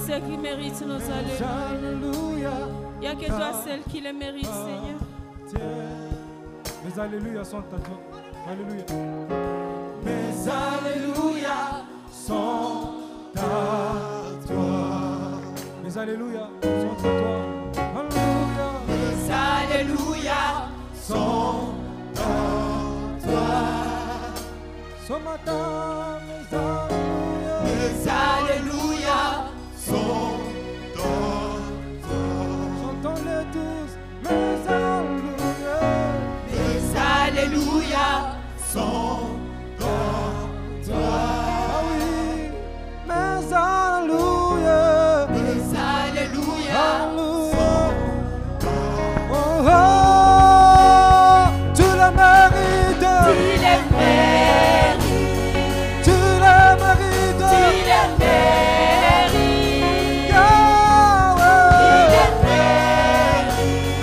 seul qui mérite nos alléluia. Il n'y a que toi seul qui le mérite, Seigneur. Mes alléluia sont à toi. Alléluia. Mes alléluia sont à toi. Mes alléluia sont à toi. Alléluia. Mes alléluia sont à toi. Ce matin, mes alléluia sont à toi. Chantons-les tous. Mes alléluia. Mes alléluia sont à toi. Ah oui. Mes alléluia. Mes alléluia sont oh, oh. Tu le mérites. Tu le mérites. Tu le mérites. Tu le mérites. Yahweh. Tu le mérites.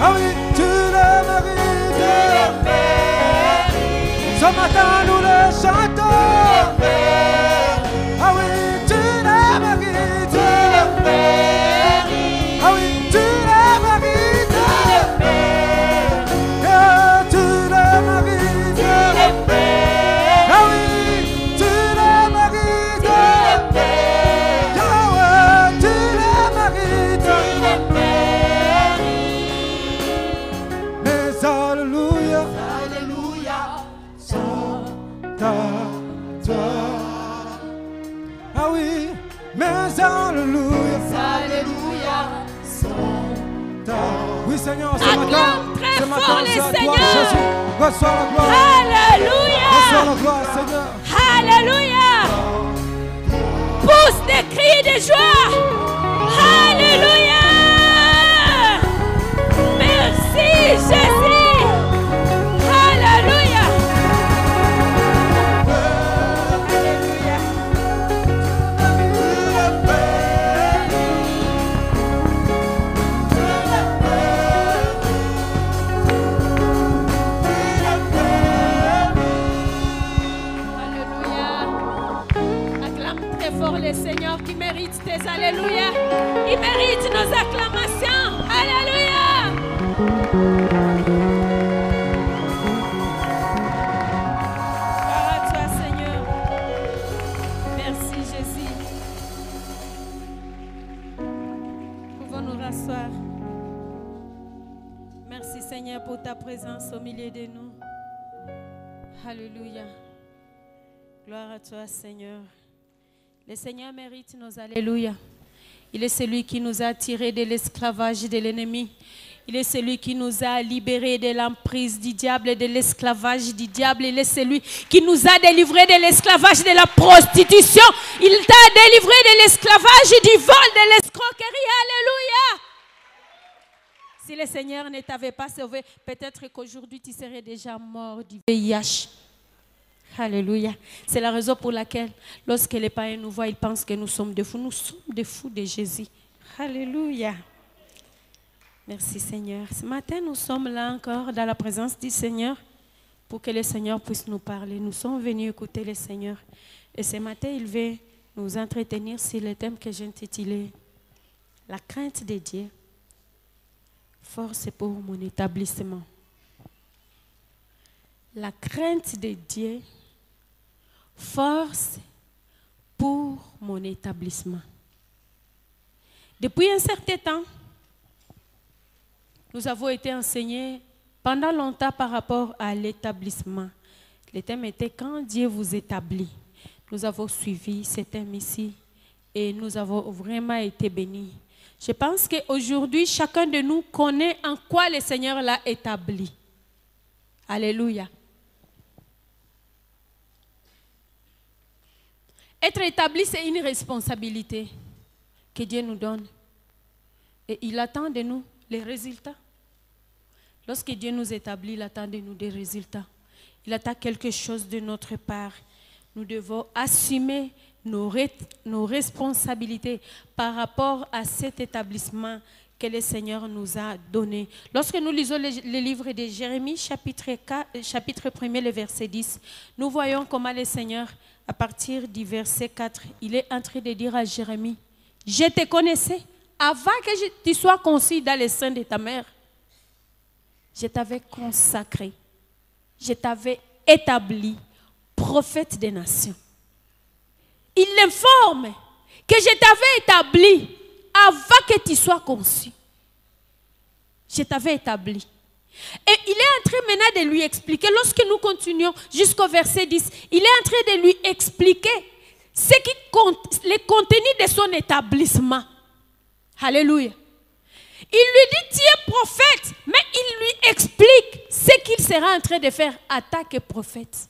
Ah oui, tu le mérites. Tu le mérites. Ce matin nous le chantons. Ah oui, tu le mérites. Tu le mérites. Ah oui, tu le mérites. Tu le mérites. Tu le mérites. Ah oui, tu le mérites. Yahweh, tu le mérites. Mais alléluia, Alléluia sont ta toi. Ah oui, mais alléluia, Alléluia sont ta. Oui Seigneur, ce matin, Acclame très ce fort matin, les c'est à toi, Seigneurs. Jésus. Reçois la gloire, Alléluia. reçois la gloire, Seigneur. Alléluia. Pousse des cris de joie. Alléluia. Merci Jésus. Alléluia. Alléluia. Acclame très fort les Seigneurs qui méritent tes alléluia. Ils méritent nos acclamations. Alléluia. Gloire à toi, Seigneur. Merci, Jésus. Pouvons nous rasseoir. Merci, Seigneur, pour ta présence au milieu de nous. Alléluia. Gloire à toi, Seigneur. Le Seigneur mérite nos alléluia. Il est celui qui nous a tirés de l'esclavage de l'ennemi. Il est celui qui nous a libérés de l'emprise du diable et de l'esclavage du diable. Il est celui qui nous a délivrés de l'esclavage de la prostitution. Il t'a délivré de l'esclavage du vol, de l'escroquerie. Alléluia. Si le Seigneur ne t'avait pas sauvé, peut-être qu'aujourd'hui tu serais déjà mort du VIH. Alléluia. C'est la raison pour laquelle, lorsque les païens nous voient, ils pensent que nous sommes des fous. Nous sommes des fous de Jésus. Alléluia. Merci Seigneur. Ce matin, nous sommes là encore dans la présence du Seigneur pour que le Seigneur puisse nous parler. Nous sommes venus écouter le Seigneur. Et ce matin, il veut nous entretenir sur le thème que j'ai intitulé « La crainte de Dieu, force pour mon établissement ». La crainte de Dieu, force pour mon établissement. Depuis un certain temps, nous avons été enseignés pendant longtemps par rapport à l'établissement. Le thème était quand Dieu vous établit. Nous avons suivi ce thème ici et nous avons vraiment été bénis. Je pense qu'aujourd'hui, chacun de nous connaît en quoi le Seigneur l'a établi. Alléluia. Être établi, c'est une responsabilité que Dieu nous donne. Et il attend de nous les résultats. Lorsque Dieu nous établit, il attend de nous des résultats. Il attend quelque chose de notre part. Nous devons assumer nos responsabilités par rapport à cet établissement que le Seigneur nous a donné. Lorsque nous lisons le livre de Jérémie, chapitre 1er, le verset 10, nous voyons comment le Seigneur, à partir du verset 4, il est en train de dire à Jérémie, Je te connaissais avant que tu sois conçu dans le sein de ta mère. Je t'avais consacré. Je t'avais établi prophète des nations. Il l'informe que je t'avais établi avant que tu sois conçu. Je t'avais établi. Et il est en train maintenant de lui expliquer, lorsque nous continuons jusqu'au verset 10, il est en train de lui expliquer le contenu de son établissement. Alléluia. Il lui dit, tu es prophète, mais il lui explique ce qu'il sera en train de faire en tant que prophète.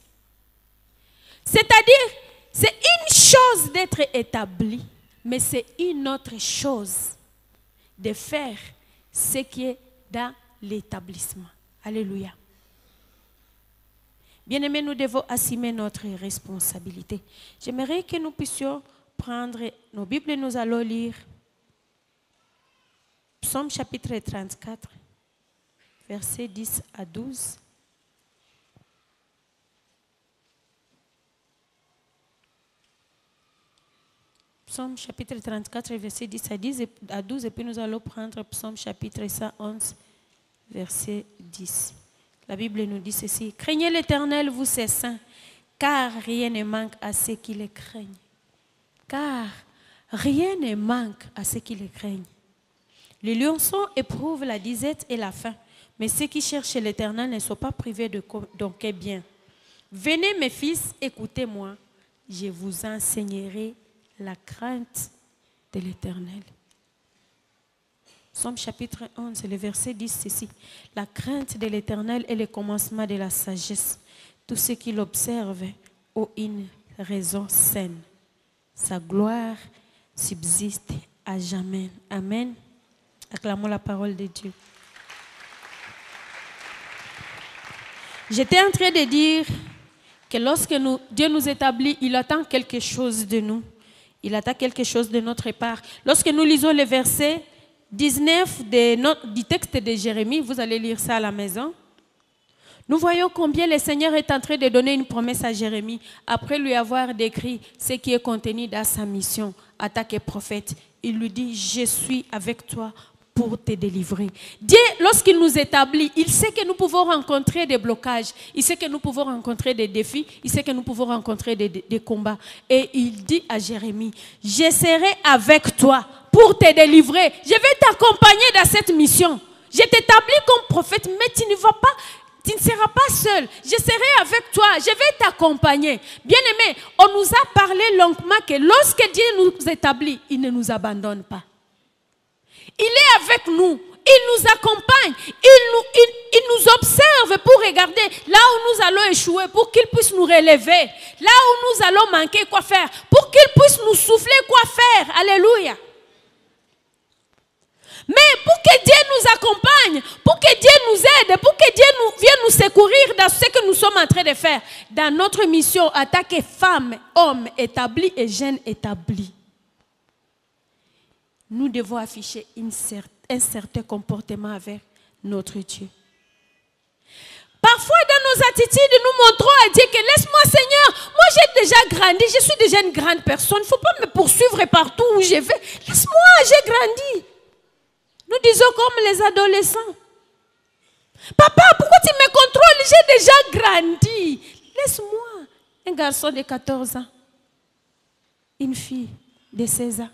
C'est-à-dire, c'est une chose d'être établi, mais c'est une autre chose de faire ce qui est dans l'établissement. Alléluia. Bien-aimés, nous devons assumer notre responsabilité. J'aimerais que nous puissions prendre nos Bibles et nous allons lire Psaume chapitre 34, versets 10 à 12. Psaume chapitre 34, versets 10 à 12, et puis nous allons prendre Psaume chapitre 111, verset 10. La Bible nous dit ceci: craignez l'Éternel, vous ses saints, car rien ne manque à ceux qui le craignent. Car rien ne manque à ceux qui le craignent. Les lionceaux éprouvent la disette et la faim, mais ceux qui cherchent l'Éternel ne sont pas privés d'aucun bien. Venez mes fils, écoutez-moi, je vous enseignerai la crainte de l'Éternel. Psaume chapitre 11, le verset 10, ceci: la crainte de l'Éternel est le commencement de la sagesse. Tous ceux qui l'observent ont une raison saine. Sa gloire subsiste à jamais. Amen. Acclamons la parole de Dieu. J'étais en train de dire que lorsque Dieu nous établit, il attend quelque chose de nous. Il attend quelque chose de notre part. Lorsque nous lisons le verset 19 du texte de Jérémie, vous allez lire ça à la maison. Nous voyons combien le Seigneur est en train de donner une promesse à Jérémie après lui avoir décrit ce qui est contenu dans sa mission en tant que prophète. Il lui dit: je suis avec toi pour te délivrer. Dieu, lorsqu'il nous établit, il sait que nous pouvons rencontrer des blocages, il sait que nous pouvons rencontrer des défis, il sait que nous pouvons rencontrer des combats. Et il dit à Jérémie: je serai avec toi pour te délivrer. Je vais t'accompagner dans cette mission. Je t'établis comme prophète, mais tu ne seras pas seul. Je serai avec toi. Je vais t'accompagner. Bien-aimé, on nous a parlé longuement que lorsque Dieu nous établit, il ne nous abandonne pas. Il est avec nous. Il nous accompagne. Il nous observe pour regarder là où nous allons échouer, pour qu'il puisse nous relever. Là où nous allons manquer, quoi faire. Pour qu'il puisse nous souffler, quoi faire. Alléluia. Mais pour que Dieu nous accompagne, pour que Dieu nous aide, pour que Dieu vienne nous secourir dans ce que nous sommes en train de faire, dans notre mission en tant que femmes, hommes établis et jeunes établis, nous devons afficher un certain comportement avec notre Dieu. Parfois, dans nos attitudes, nous montrons à Dieu que laisse-moi, Seigneur, moi j'ai déjà grandi, je suis déjà une grande personne, il ne faut pas me poursuivre partout où je vais. Laisse-moi, j'ai grandi. Nous disons comme les adolescents: papa, pourquoi tu me contrôles? J'ai déjà grandi. Laisse-moi. Un garçon de 14 ans, une fille de 16 ans.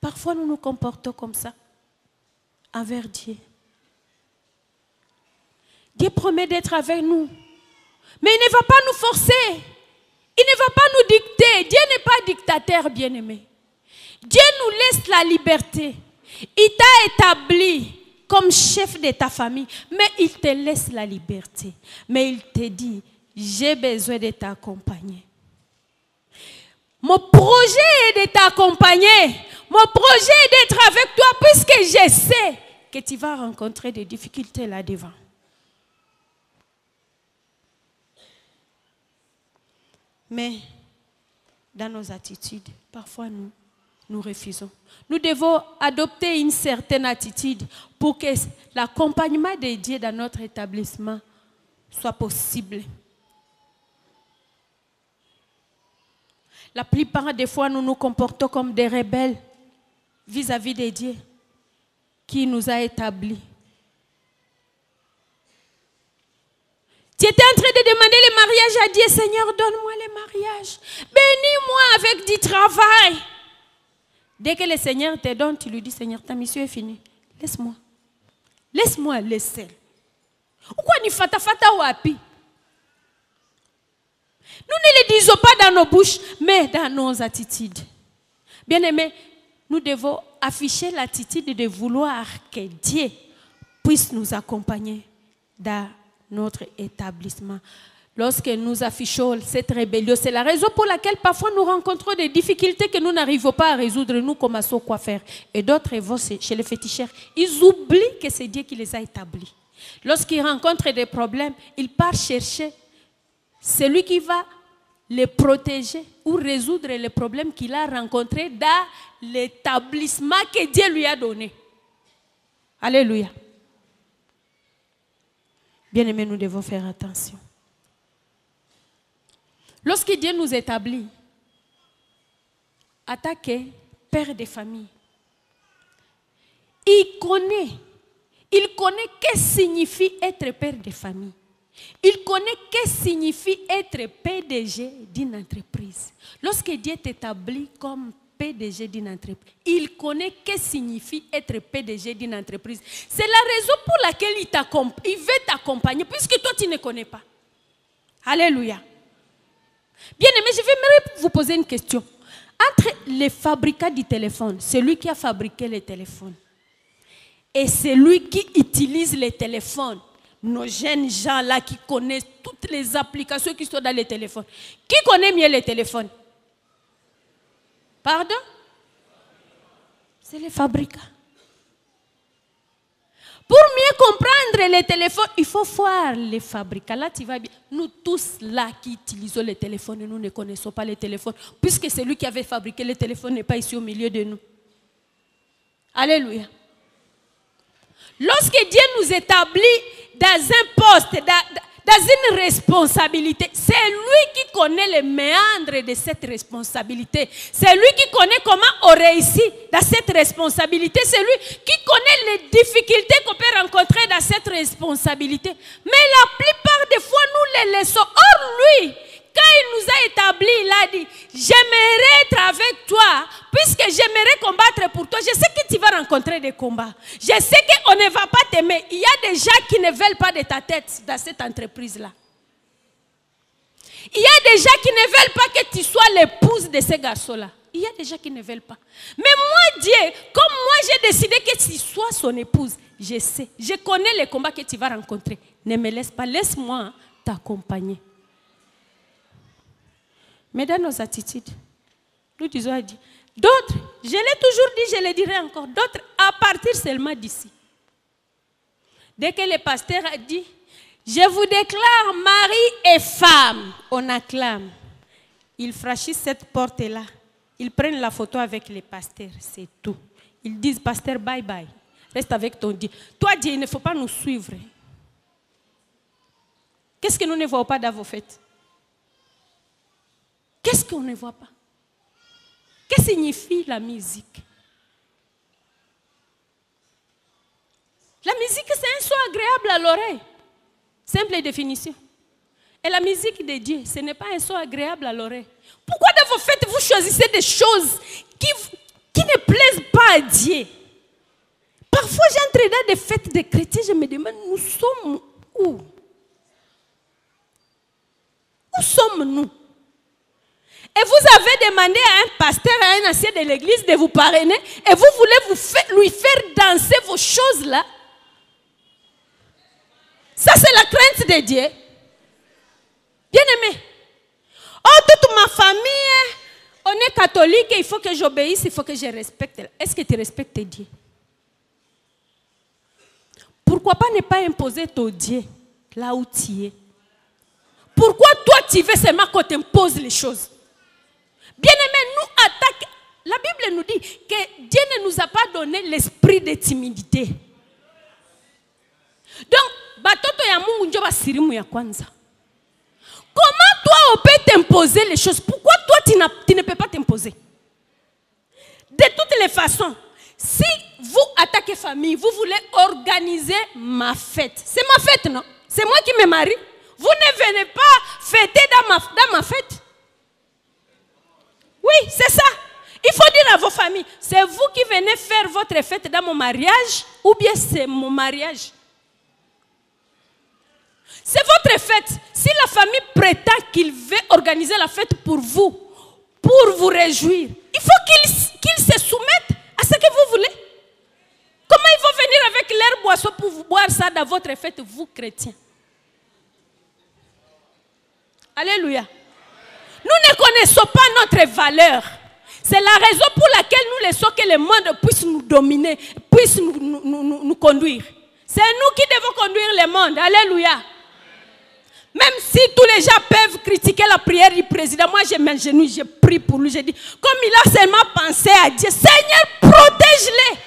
Parfois, nous nous comportons comme ça envers Dieu. Dieu promet d'être avec nous, mais il ne va pas nous forcer. Il ne va pas nous dicter. Dieu n'est pas dictateur, bien-aimé. Dieu nous laisse la liberté. Il t'a établi comme chef de ta famille, mais il te laisse la liberté. Mais il te dit: j'ai besoin de t'accompagner. Mon projet est de t'accompagner. Mon projet est d'être avec toi, puisque je sais que tu vas rencontrer des difficultés là-devant. Mais dans nos attitudes, parfois nous refusons. Nous devons adopter une certaine attitude pour que l'accompagnement de Dieu dans notre établissement soit possible. La plupart des fois, nous nous comportons comme des rebelles vis-à-vis de Dieu qui nous a établis. Tu étais en train de demander le mariage à Dieu. Seigneur, donne-moi le mariage. Bénis-moi avec du travail. Dès que le Seigneur te donne, tu lui dis, Seigneur, ta mission est finie. Laisse-moi. Laisse-moi aller seul. Pourquoi ni fata wapi? Nous ne le disons pas dans nos bouches, mais dans nos attitudes. Bien-aimés, nous devons afficher l'attitude de vouloir que Dieu puisse nous accompagner dans notre établissement. Lorsque nous affichons cette rébellion, c'est la raison pour laquelle parfois nous rencontrons des difficultés que nous n'arrivons pas à résoudre. Nous commençons quoi faire. Et d'autres vont chez les féticheurs. Ils oublient que c'est Dieu qui les a établis. Lorsqu'ils rencontrent des problèmes, ils partent chercher celui qui va les protéger ou résoudre les problèmes qu'il a rencontrés dans l'établissement que Dieu lui a donné. Alléluia. Bien-aimés, nous devons faire attention. Lorsque Dieu nous établit, attaquer père de famille, il connaît que signifie être père de famille. Il connaît que signifie être PDG d'une entreprise. Lorsque Dieu t'établit comme PDG d'une entreprise, il connaît que signifie être PDG d'une entreprise. C'est la raison pour laquelle il veut t'accompagner, puisque toi tu ne connais pas. Alléluia. Bien aimé, je vais vous poser une question. Entre les fabricants du téléphone, celui qui a fabriqué les téléphones, et celui qui utilise les téléphones, nos jeunes gens là qui connaissent toutes les applications qui sont dans les téléphones, qui connaît mieux les téléphones? Pardon? C'est les fabricants. Pour mieux comprendre les téléphones, il faut voir les fabricants. Là, tu vas bien. Nous tous là qui utilisons les téléphones, nous ne connaissons pas les téléphones, puisque celui qui avait fabriqué les téléphones n'est pas ici au milieu de nous. Alléluia. Lorsque Dieu nous établit dans un poste, dans une responsabilité, c'est lui qui connaît les méandres de cette responsabilité. C'est lui qui connaît comment on réussit dans cette responsabilité. C'est lui qui connaît les difficultés qu'on peut rencontrer dans cette responsabilité. Mais la plupart des fois, nous les laissons. Or, lui, quand il nous a établis, il a dit, j'aimerais être avec toi, puisque j'aimerais combattre pour toi. Je sais que tu vas rencontrer des combats. Je sais qu'on ne va pas t'aimer. Il y a des gens qui ne veulent pas de ta tête dans cette entreprise-là. Il y a des gens qui ne veulent pas que tu sois l'épouse de ces garçons-là. Il y a des gens qui ne veulent pas. Mais moi, Dieu, comme moi j'ai décidé que tu sois son épouse, je sais, je connais les combats que tu vas rencontrer. Ne me laisse pas, laisse-moi t'accompagner. Mais dans nos attitudes, nous disons à Dieu, d'autres, je l'ai toujours dit, je le dirai encore, d'autres à partir seulement d'ici. Dès que le pasteur a dit, je vous déclare mari et femme, on acclame. Ils franchissent cette porte-là, ils prennent la photo avec les pasteurs, c'est tout. Ils disent, pasteur, bye bye, reste avec ton Dieu. Toi, Dieu, il ne faut pas nous suivre. Qu'est-ce que nous ne voyons pas dans vos fêtes? Qu'est-ce qu'on ne voit pas? Que signifie la musique? La musique, c'est un son agréable à l'oreille. Simple définition. Et la musique de Dieu, ce n'est pas un son agréable à l'oreille. Pourquoi dans vos fêtes, vous choisissez des choses qui ne plaisent pas à Dieu? Parfois, j'entre dans des fêtes de chrétiens, je me demande, nous sommes où? Où sommes-nous? Et vous avez demandé à un pasteur, à un ancien de l'église de vous parrainer, et vous voulez lui faire danser vos choses-là. Ça, c'est la crainte de Dieu. Bien-aimé. Oh, toute ma famille, on est catholique, il faut que j'obéisse, il faut que je respecte. Est-ce que tu respectes Dieu? Pourquoi pas ne pas imposer ton Dieu là où tu es? Pourquoi toi, tu veux seulement qu'on t'impose les choses? Bien-aimés, nous attaquons. La Bible nous dit que Dieu ne nous a pas donné l'esprit de timidité. Donc, batoto ya Mungu njo basirimu ya kwanza. Comment toi on peut t'imposer les choses? Pourquoi toi tu tu ne peux pas t'imposer. De toutes les façons, si vous attaquez famille, vous voulez organiser ma fête. C'est ma fête, non? C'est moi qui me marie. Vous ne venez pas fêter dans ma fête. Oui, c'est ça. Il faut dire à vos familles, c'est vous qui venez faire votre fête dans mon mariage ou bien c'est mon mariage. C'est votre fête. Si la famille prétend qu'il veut organiser la fête pour vous réjouir, il faut qu'ils se soumettent à ce que vous voulez. Comment ils vont venir avec leur boisson pour vous boire ça dans votre fête, vous chrétiens? Alléluia. Nous ne connaissons pas notre valeur. C'est la raison pour laquelle nous laissons que le monde puisse nous dominer, puisse nous conduire. C'est nous qui devons conduire le monde. Alléluia. Même si tous les gens peuvent critiquer la prière du président, moi je m'agenouille, je prie pour lui, je dis, comme il a seulement pensé à Dieu, Seigneur, protège-les.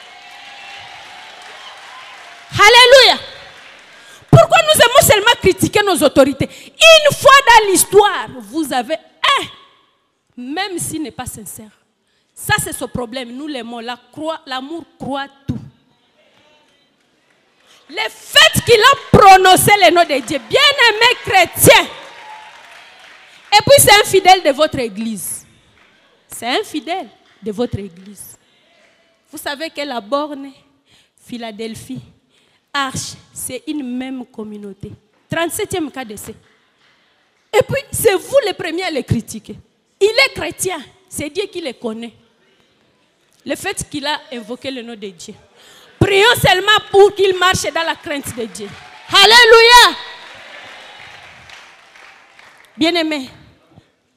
Alléluia. Pourquoi nous aimons seulement critiquer nos autorités? Une fois dans l'histoire, vous avez un, même s'il n'est pas sincère. Ça c'est son problème, nous l'aimons, l'amour croit tout. Le fait qu'il a prononcé le nom de Dieu, bien-aimé chrétien, et puis c'est un fidèle de votre église. C'est un fidèle de votre église. Vous savez que la Borne, Philadelphie, Arche, c'est une même communauté. 37e KDC. Et puis, c'est vous les premiers à le critiquer. Il est chrétien, c'est Dieu qui le connaît. Le fait qu'il a invoqué le nom de Dieu. Prions seulement pour qu'il marche dans la crainte de Dieu. Alléluia. Bien-aimés,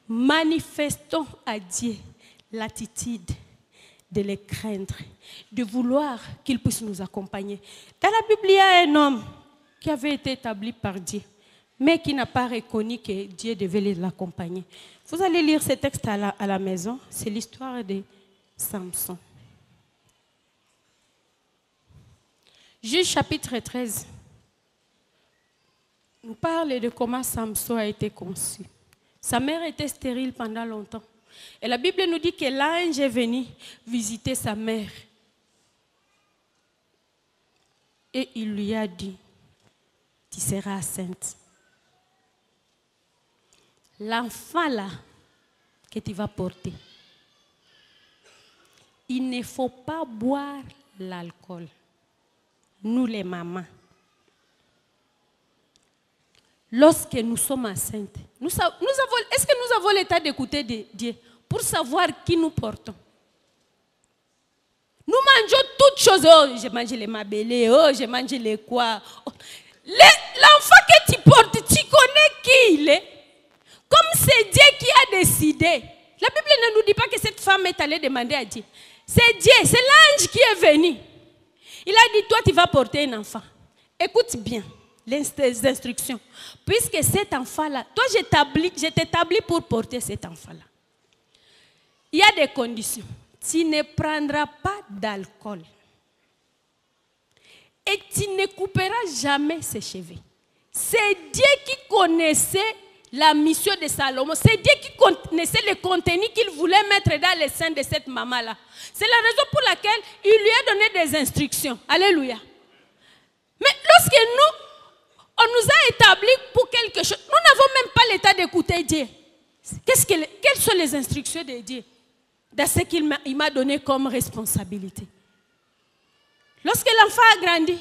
manifestons à Dieu l'attitude de le craindre, de vouloir qu'il puisse nous accompagner. Dans la Bible, il y a un homme qui avait été établi par Dieu, mais qui n'a pas reconnu que Dieu devait l'accompagner. Vous allez lire ce texte à la maison. C'est l'histoire de Samson. Juge chapitre 13 nous parle de comment Samson a été conçu. Sa mère était stérile pendant longtemps. Et la Bible nous dit que l'ange est venu visiter sa mère. Et il lui a dit, tu seras enceinte. L'enfant là que tu vas porter, il ne faut pas boire l'alcool. Nous les mamans, lorsque nous sommes enceintes, est-ce que nous avons l'état d'écouter Dieu pour savoir qui nous portons? Nous mangeons toutes choses. Oh, j'ai mangé les mabélés, oh, j'ai mangé les quoi. Oh. L'enfant que tu portes, tu connais qui il est? Comme c'est Dieu qui a décidé. La Bible ne nous dit pas que cette femme est allée demander à Dieu. C'est Dieu, c'est l'ange qui est venu. Il a dit, toi tu vas porter un enfant. Écoute bien les instructions. Puisque cet enfant-là, toi je t'établis pour porter cet enfant-là. Il y a des conditions. Tu ne prendras pas d'alcool. Et tu ne couperas jamais ses cheveux. C'est Dieu qui connaissait la mission de Salomon. C'est Dieu qui connaissait le contenu qu'il voulait mettre dans le sein de cette maman-là. C'est la raison pour laquelle il lui a donné des instructions. Alléluia. Mais lorsque on nous a établis pour quelque chose, nous n'avons même pas l'état d'écouter Dieu. Quelles sont les instructions de Dieu dans ce qu'il m'a donné comme responsabilité? Lorsque l'enfant a grandi,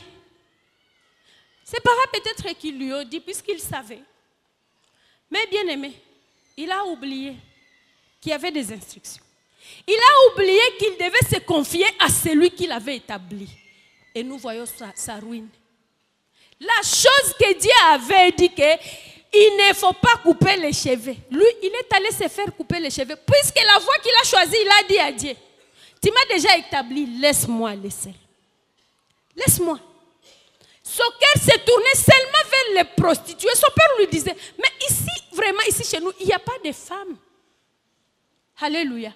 ses parents peut-être qu'ils lui ont dit, puisqu'il savait. Mais bien aimé, il a oublié qu'il y avait des instructions. Il a oublié qu'il devait se confier à celui qui l'avait établi. Et nous voyons sa ruine. La chose que Dieu avait dit qu'il ne faut pas couper les cheveux. Lui, il est allé se faire couper les cheveux. Puisque la voie qu'il a choisie, il a dit à Dieu, tu m'as déjà établi, laisse-moi le seul. Laisse-moi. Son cœur s'est tourné seulement vers les prostituées. Son père lui disait, mais ici, vraiment, ici chez nous, il n'y a pas de femmes. Alléluia.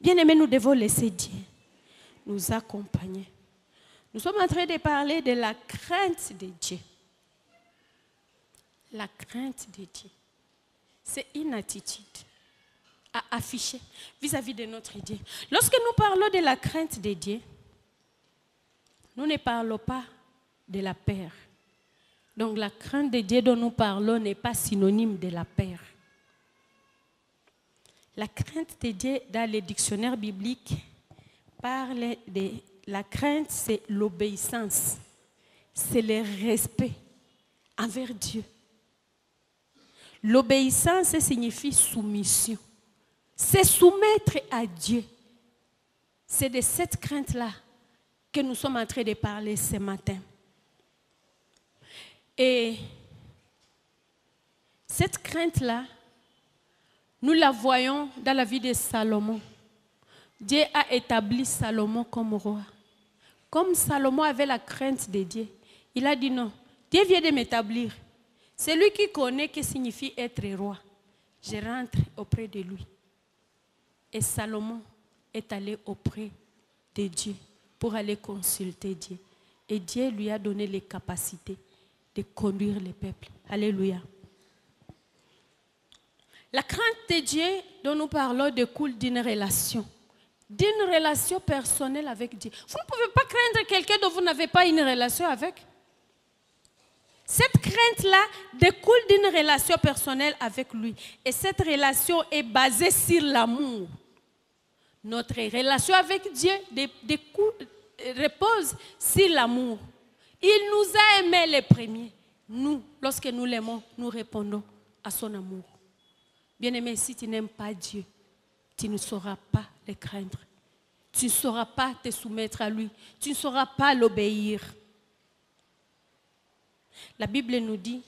Bien-aimés, nous devons laisser Dieu nous accompagner. Nous sommes en train de parler de la crainte de Dieu. La crainte de Dieu. C'est une attitude. à afficher vis-à-vis de notre Dieu. Lorsque nous parlons de la crainte de Dieu, nous ne parlons pas de la peur. Donc la crainte de Dieu dont nous parlons n'est pas synonyme de la peur. La crainte de Dieu dans les dictionnaires bibliques parle de la crainte, c'est l'obéissance, c'est le respect envers Dieu. L'obéissance signifie soumission. C'est soumettre à Dieu. C'est de cette crainte-là que nous sommes en train de parler ce matin. Et cette crainte-là, nous la voyons dans la vie de Salomon. Dieu a établi Salomon comme roi. Comme Salomon avait la crainte de Dieu, il a dit non, Dieu vient de m'établir. C'est lui qui connaît ce que signifie être roi. Je rentre auprès de lui. Et Salomon est allé auprès de Dieu pour aller consulter Dieu. Et Dieu lui a donné les capacités de conduire le peuple. Alléluia. La crainte de Dieu dont nous parlons découle d'une relation personnelle avec Dieu. Vous ne pouvez pas craindre quelqu'un dont vous n'avez pas une relation avec. Cette crainte-là découle d'une relation personnelle avec lui. Et cette relation est basée sur l'amour. Notre relation avec Dieu repose sur l'amour. Il nous a aimés les premiers. Nous, lorsque nous l'aimons, nous répondons à son amour. Bien-aimé, si tu n'aimes pas Dieu, tu ne sauras pas le craindre. Tu ne sauras pas te soumettre à lui. Tu ne sauras pas l'obéir. La Bible nous dit,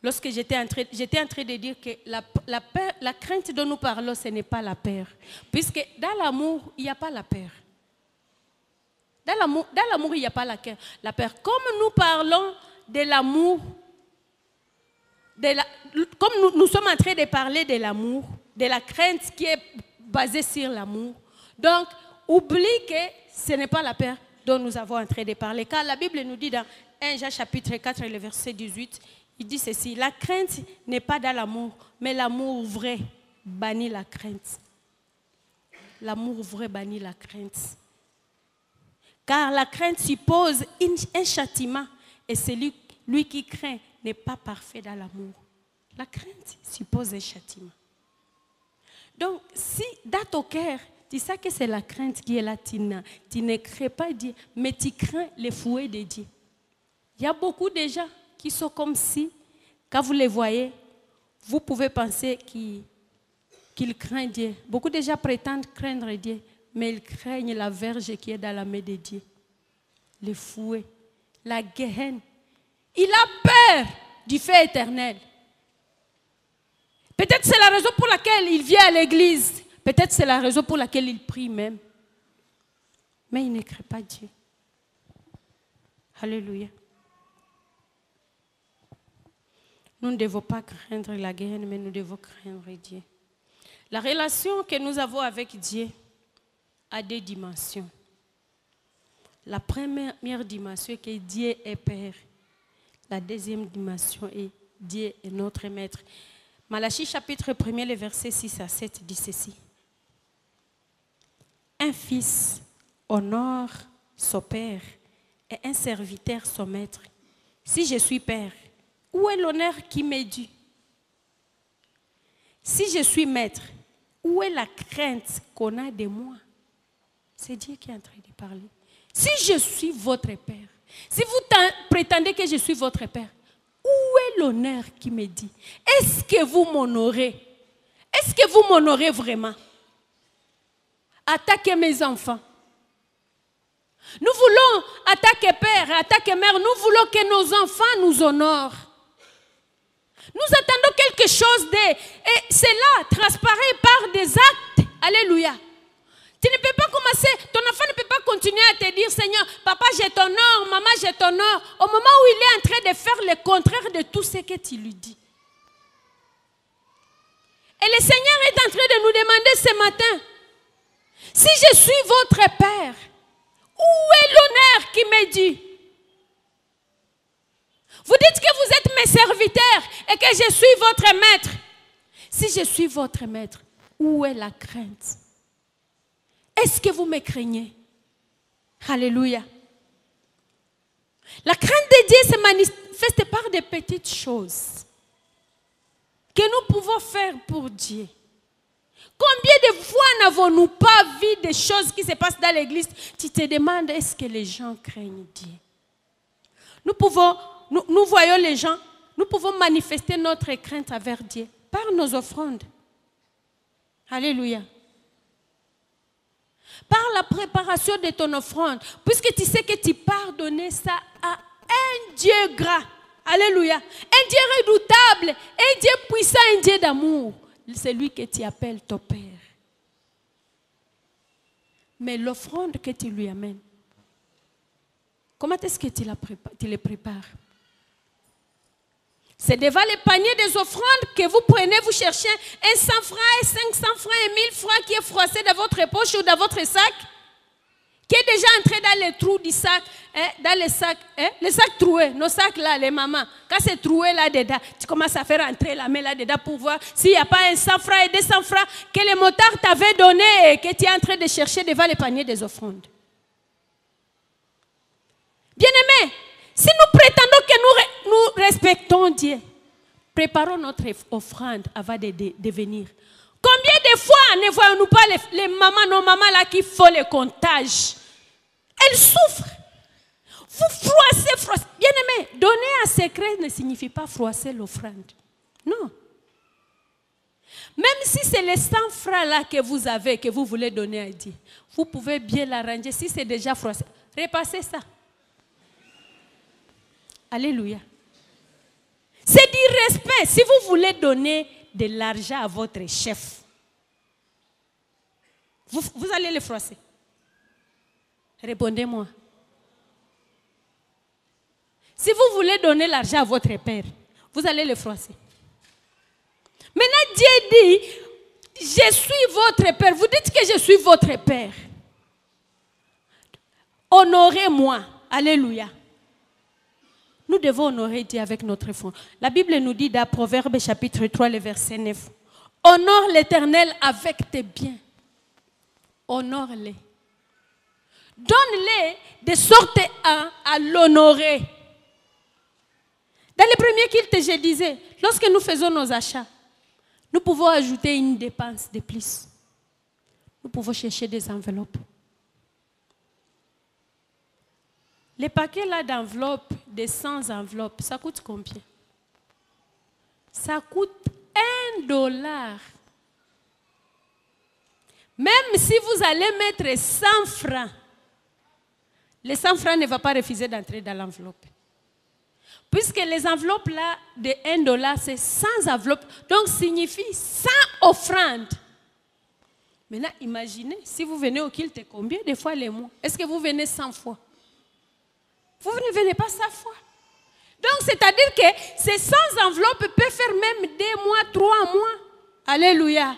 lorsque j'étais en train de dire que la crainte dont nous parlons, ce n'est pas la peur. Puisque dans l'amour, il n'y a pas la peur. Dans l'amour, il n'y a pas la peur. Comme nous parlons de l'amour, comme nous sommes en train de parler de l'amour, de la crainte qui est basée sur l'amour, donc oublie que ce n'est pas la peur dont nous avons en train de parler. Car la Bible nous dit dans 1 Jean chapitre 4, le verset 18, il dit ceci, la crainte n'est pas dans l'amour, mais l'amour vrai bannit la crainte. L'amour vrai bannit la crainte. Car la crainte suppose un châtiment et celui qui craint n'est pas parfait dans l'amour. La crainte suppose un châtiment. Donc, si dans ton cœur, tu sais que c'est la crainte qui est là, tu ne crains pas Dieu, mais tu crains les fouets de Dieu. Il y a beaucoup de gens qui sont comme si, quand vous les voyez, vous pouvez penser qu'ils craignent Dieu. Beaucoup de gens prétendent craindre Dieu, mais ils craignent la verge qui est dans la main de Dieu. Les fouets, la guéhenne. Il a peur du feu éternel. Peut-être c'est la raison pour laquelle il vient à l'église. Peut-être c'est la raison pour laquelle il prie même. Mais il ne craint pas Dieu. Alléluia. Nous ne devons pas craindre la guerre, mais nous devons craindre Dieu. La relation que nous avons avec Dieu a deux dimensions. La première dimension est que Dieu est Père. La deuxième dimension est Dieu est notre Maître. Malachie chapitre 1, le verset 6 à 7 dit ceci. Un fils honore son père et un serviteur son maître. Si je suis père, où est l'honneur qui m'est dû? Si je suis maître, où est la crainte qu'on a de moi? C'est Dieu qui est en train de parler. Si je suis votre père, si vous prétendez que je suis votre père, où est l'honneur qui me dit? Est-ce que vous m'honorez? Est-ce que vous m'honorez vraiment? Attaquez mes enfants. Nous voulons attaquer père, attaquer mère. Nous voulons que nos enfants nous honorent. Nous attendons quelque chose et cela transparaît par des actes. Alléluia. Tu ne peux pas commencer, ton enfant ne peut pas continuer à te dire, Seigneur, papa, je t'honore, maman, je t'honore, au moment où il est en train de faire le contraire de tout ce que tu lui dis. Et le Seigneur est en train de nous demander ce matin, si je suis votre Père, où est l'honneur qui m'est dû? Vous dites que vous êtes mes serviteurs et que je suis votre maître. Si je suis votre maître, où est la crainte? Est-ce que vous me craignez? Alléluia. La crainte de Dieu se manifeste par des petites choses que nous pouvons faire pour Dieu. Combien de fois n'avons-nous pas vu des choses qui se passent dans l'église? Tu te demandes, est-ce que les gens craignent Dieu? Nous voyons les gens, nous pouvons manifester notre crainte envers Dieu par nos offrandes. Alléluia. Par la préparation de ton offrande, puisque tu sais que tu pars donner ça à un Dieu grand. Alléluia. Un Dieu redoutable, un Dieu puissant, un Dieu d'amour. C'est lui que tu appelles ton Père. Mais l'offrande que tu lui amènes, comment est-ce que tu les prépares? C'est devant le panier des offrandes que vous prenez, vous cherchez un 100 francs, 500 francs, 1000 francs qui est froissé dans votre poche ou dans votre sac, qui est déjà entré dans le trou du sac, dans le sac, les sacs troués, nos sacs là, les mamans. Quand c'est troué là-dedans, tu commences à faire entrer la main là-dedans pour voir s'il n'y a pas un 100 francs et 200 francs que le motard t'avait donné et que tu es en train de chercher devant le panier des offrandes. Bien-aimés, si nous prétendons que nous respectons Dieu, préparons notre offrande avant de venir. Combien de fois ne voyons-nous pas les mamans, nos mamans là qui font le comptage? Elles souffrent. Vous froissez. Bien-aimés, donner un secret ne signifie pas froisser l'offrande. Non. Même si c'est les 100 francs là que vous avez, que vous voulez donner à Dieu, vous pouvez bien l'arranger. Si c'est déjà froissé, repassez ça. Alléluia. C'est du respect. Si vous voulez donner de l'argent à votre chef, vous allez le froisser. Répondez-moi. Si vous voulez donner l'argent à votre père, vous allez le froisser. Maintenant, Dieu dit, je suis votre père. Vous dites que je suis votre père. Honorez-moi. Alléluia. Nous devons honorer Dieu avec notre foi. La Bible nous dit dans Proverbe chapitre 3, le verset 9. Honore l'Éternel avec tes biens. Honore-les. Donne-les de sorte à l'honorer. Dans le premier culte, je disais, lorsque nous faisons nos achats, nous pouvons ajouter une dépense de plus. Nous pouvons chercher des enveloppes. Les paquets là d'enveloppes, de 100 enveloppes, ça coûte combien? Ça coûte $1. Même si vous allez mettre 100 francs, les 100 francs ne vont pas refuser d'entrer dans l'enveloppe. Puisque les enveloppes là de $1, c'est 100 enveloppes. Donc, signifie 100 offrandes. Maintenant, imaginez, si vous venez au culte, combien de fois les mois? Est-ce que vous venez 100 fois? Vous ne venez pas 100 fois. Donc, c'est-à-dire que ces 100 enveloppes peuvent faire même 2 mois, 3 mois. Alléluia.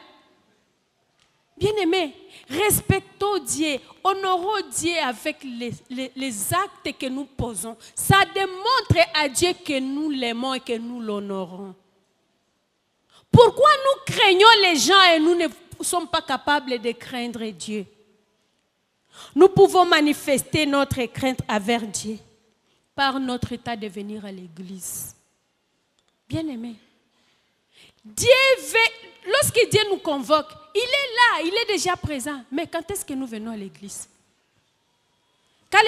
Bien-aimés, respectons Dieu, honorons Dieu avec les actes que nous posons. Ça démontre à Dieu que nous l'aimons et que nous l'honorons. Pourquoi nous craignons les gens et nous ne sommes pas capables de craindre Dieu? Nous pouvons manifester notre crainte envers Dieu par notre état de venir à l'église. Bien-aimés, Dieu veut, lorsque Dieu nous convoque, il est là, il est déjà présent. Mais quand est-ce que nous venons à l'église? Quand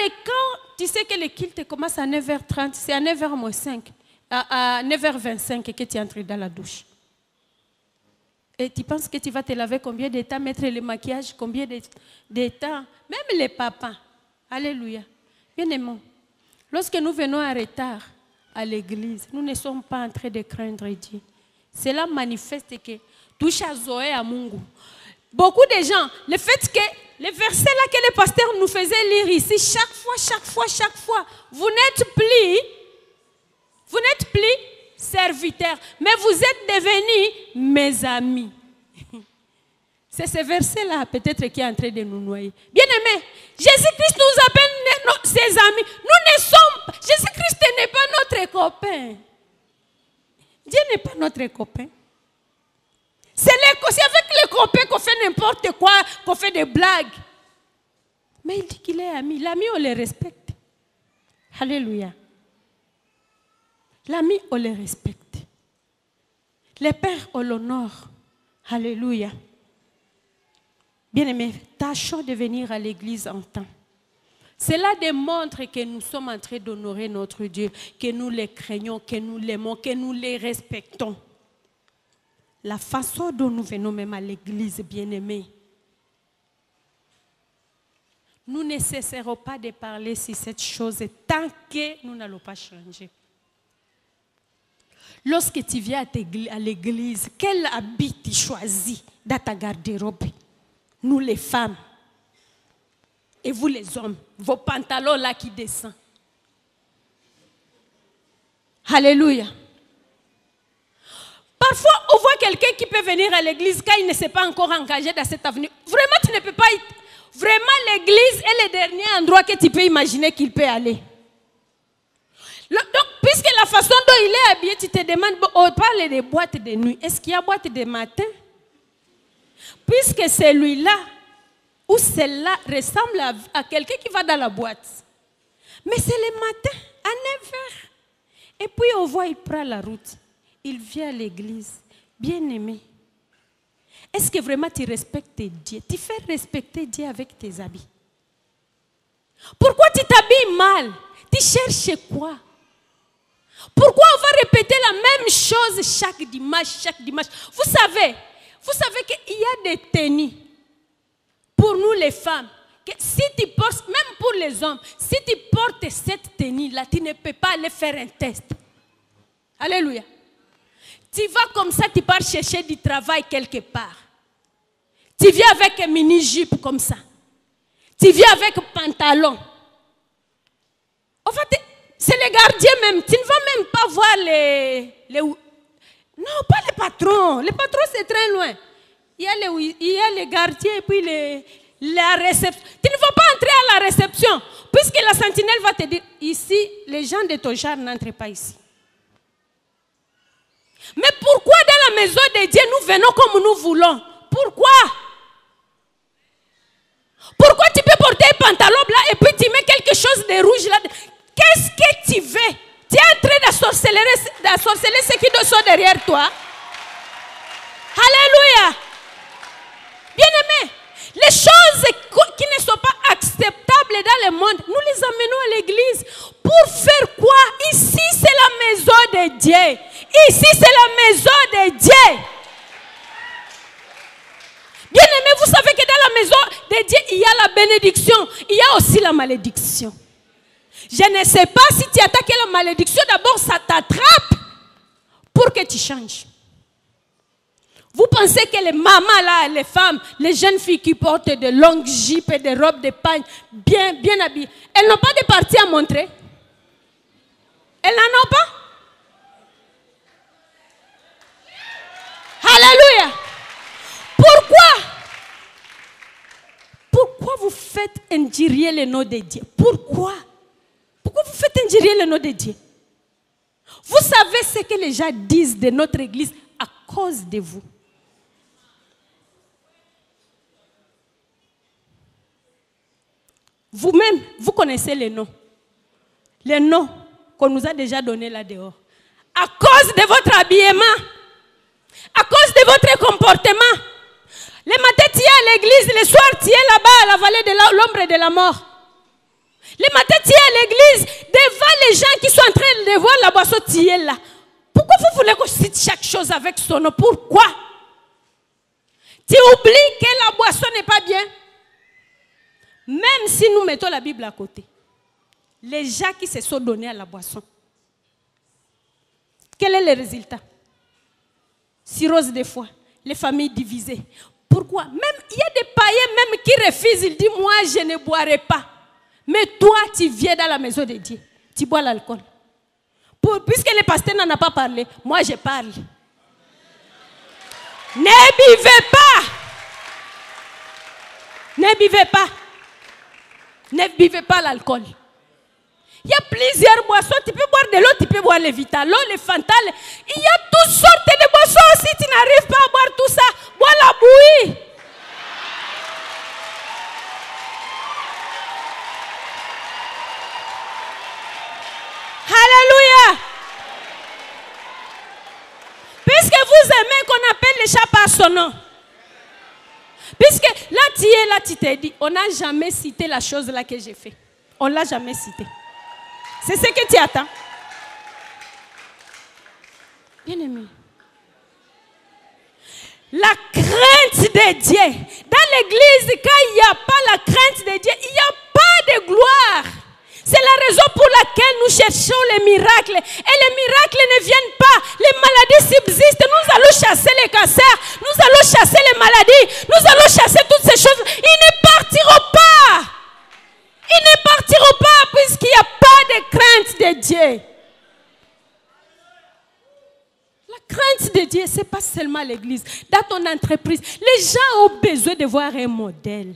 tu sais que le culte commence à 9h30, c'est à 9h-5, à 9h25 que tu entres dans la douche. Et tu penses que tu vas te laver combien de temps, mettre le maquillage, combien de temps? Même les papas. Alléluia. Bien-aimés, lorsque nous venons en retard à l'église, nous ne sommes pas en train de craindre Dieu. Cela manifeste que touche à Zoé à Mungu. Beaucoup de gens, le fait que les versets là que le pasteur nous faisait lire ici, chaque fois, vous n'êtes plus serviteurs, mais vous êtes devenus mes amis. C'est ce verset-là peut-être qui est en train de nous noyer. Bien-aimés, Jésus-Christ nous appelle ses amis. Nous ne sommes pas, Jésus-Christ n'est pas notre copain. Dieu n'est pas notre copain. négocier avec les copains qu'on fait n'importe quoi, qu'on fait des blagues. Mais il dit qu'il est ami. L'ami, on le respecte. Alléluia. L'ami, on le respecte. Les pères, on l'honore. Alléluia. Bien-aimés, tâchons de venir à l'église en temps. Cela démontre que nous sommes en train d'honorer notre Dieu, que nous les craignons, que nous l'aimons, que nous les respectons. La façon dont nous venons même à l'église, bien-aimés, nous ne cesserons pas de parler sur cette chose tant que nous n'allons pas changer. Lorsque tu viens à l'église, quel habit tu choisis dans ta garde-robe? Nous les femmes. Et vous les hommes, vos pantalons là qui descendent. Alléluia. Parfois, on voit quelqu'un qui peut venir à l'église quand il ne s'est pas encore engagé dans cette avenue. Vraiment, tu ne peux pas y... Vraiment, l'église est le dernier endroit que tu peux imaginer qu'il peut aller. Donc, puisque la façon dont il est habillé, tu te demandes, on parle des boîtes de nuit. Est-ce qu'il y a boîte de matin? Puisque celui-là ou celle-là ressemble à quelqu'un qui va dans la boîte. Mais c'est le matin, à 9h. Et puis on voit, il prend la route. Il vient à l'église. Bien-aimé. Est-ce que vraiment tu respectes Dieu? Tu fais respecter Dieu avec tes habits. Pourquoi tu t'habilles mal? Tu cherches quoi? Pourquoi on va répéter la même chose chaque dimanche? Vous savez qu'il y a des tenues pour nous les femmes. Que si tu portes, même pour les hommes, si tu portes cette tenue-là, tu ne peux pas aller faire un test. Alléluia. Tu vas comme ça, tu pars chercher du travail quelque part. Tu viens avec un mini-jupe comme ça. Tu viens avec un pantalon. En fait, c'est les gardiens même. Tu ne vas même pas voir les... Non, pas les patrons. Les patrons, c'est très loin. Il y a les gardiens et puis la réception. Tu ne vas pas entrer à la réception. Puisque la sentinelle va te dire, ici, les gens de ton genre n'entrent pas ici. Mais pourquoi dans la maison de Dieu, nous venons comme nous voulons? Pourquoi? Pourquoi tu peux porter un pantalon blanc et puis tu mets quelque chose de rouge là? Qu'est-ce que tu veux? Tu es en train d'assorceler ceux qui sont derrière toi. Alléluia. Bien-aimés, les choses qui ne sont pas acceptables dans le monde, nous les amenons à l'église. Pour faire quoi? Ici, c'est la maison de Dieu. Ici, c'est la maison de Dieu. Bien-aimés, vous savez que dans la maison de Dieu, il y a la bénédiction. Il y a aussi la malédiction. Je ne sais pas si tu attaques la malédiction, d'abord ça t'attrape pour que tu changes. Vous pensez que les mamans là, les femmes, les jeunes filles qui portent de longues jupes et des robes de pagne bien habillées, elles n'ont pas de parties à montrer? Elles n'en ont pas? Alléluia. Pourquoi vous faites injurier le nom de Dieu? Pourquoi vous faites injurier le nom de Dieu? Vous savez ce que les gens disent de notre église à cause de vous. Vous-même, vous connaissez les noms. Les noms qu'on nous a déjà donnés là dehors. À cause de votre habillement. À cause de votre comportement. Le matin, tu es à l'église. Le soir, tu es là-bas à la vallée de l'ombre de la mort. Le matin, tu es à l'église. Devant les gens qui sont en train de voir la boisson, tu es là. Pourquoi vous voulez qu'on cite chaque chose avec son nom? Pourquoi? Tu oublies que la boisson n'est pas bien. Même si nous mettons la Bible à côté. Les gens qui se sont donnés à la boisson. Quel est le résultat? Cirrhose des foies. Les familles divisées. Pourquoi? Même il y a des païens même qui refusent. Ils disent, moi je ne boirai pas. Mais toi tu viens dans la maison de Dieu. Tu bois l'alcool. Puisque le pasteur n'en a pas parlé, moi je parle. Ne buvez pas. Ne buvez pas. Ne buvez pas l'alcool. Il y a plusieurs boissons. Tu peux boire de l'eau, tu peux boire le Vital'eau, le Fantal. Il y a toutes sortes de boissons. Si tu n'arrives pas à boire tout ça, bois la bouillie. Alléluia. Puisque vous aimez qu'on appelle les chats par son nom. Puisque là tu t'es dit, on n'a jamais cité la chose là que j'ai fait. On ne l'a jamais cité. C'est ce que tu attends. Bien-aimé. La crainte de Dieu. Dans l'église, quand il n'y a pas la crainte de Dieu, il n'y a pas de gloire. C'est la raison pour laquelle nous cherchons les miracles. Et les miracles ne viennent pas. Les maladies subsistent. Nous allons chasser les cancers. Nous allons chasser les maladies. Nous allons chasser toutes ces choses. Ils ne partiront pas. Ils ne partiront pas puisqu'il n'y a pas de crainte de Dieu. La crainte de Dieu, ce n'est pas seulement l'église. Dans ton entreprise, les gens ont besoin de voir un modèle.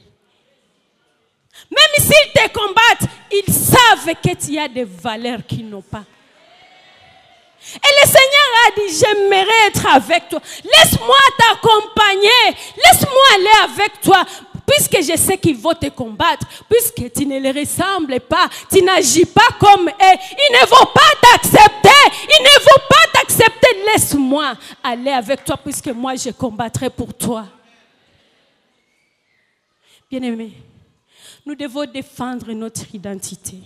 Même s'ils te combattent, ils savent que tu as des valeurs qu'ils n'ont pas. Et le Seigneur a dit, j'aimerais être avec toi. Laisse-moi t'accompagner. Laisse-moi aller avec toi. Puisque je sais qu'ils vont te combattre. Puisque tu ne les ressembles pas. Tu n'agis pas comme eux. Ils ne vont pas t'accepter. Ils ne vont pas t'accepter. Laisse-moi aller avec toi. Puisque moi, je combattrai pour toi. Bien-aimés, nous devons défendre notre identité.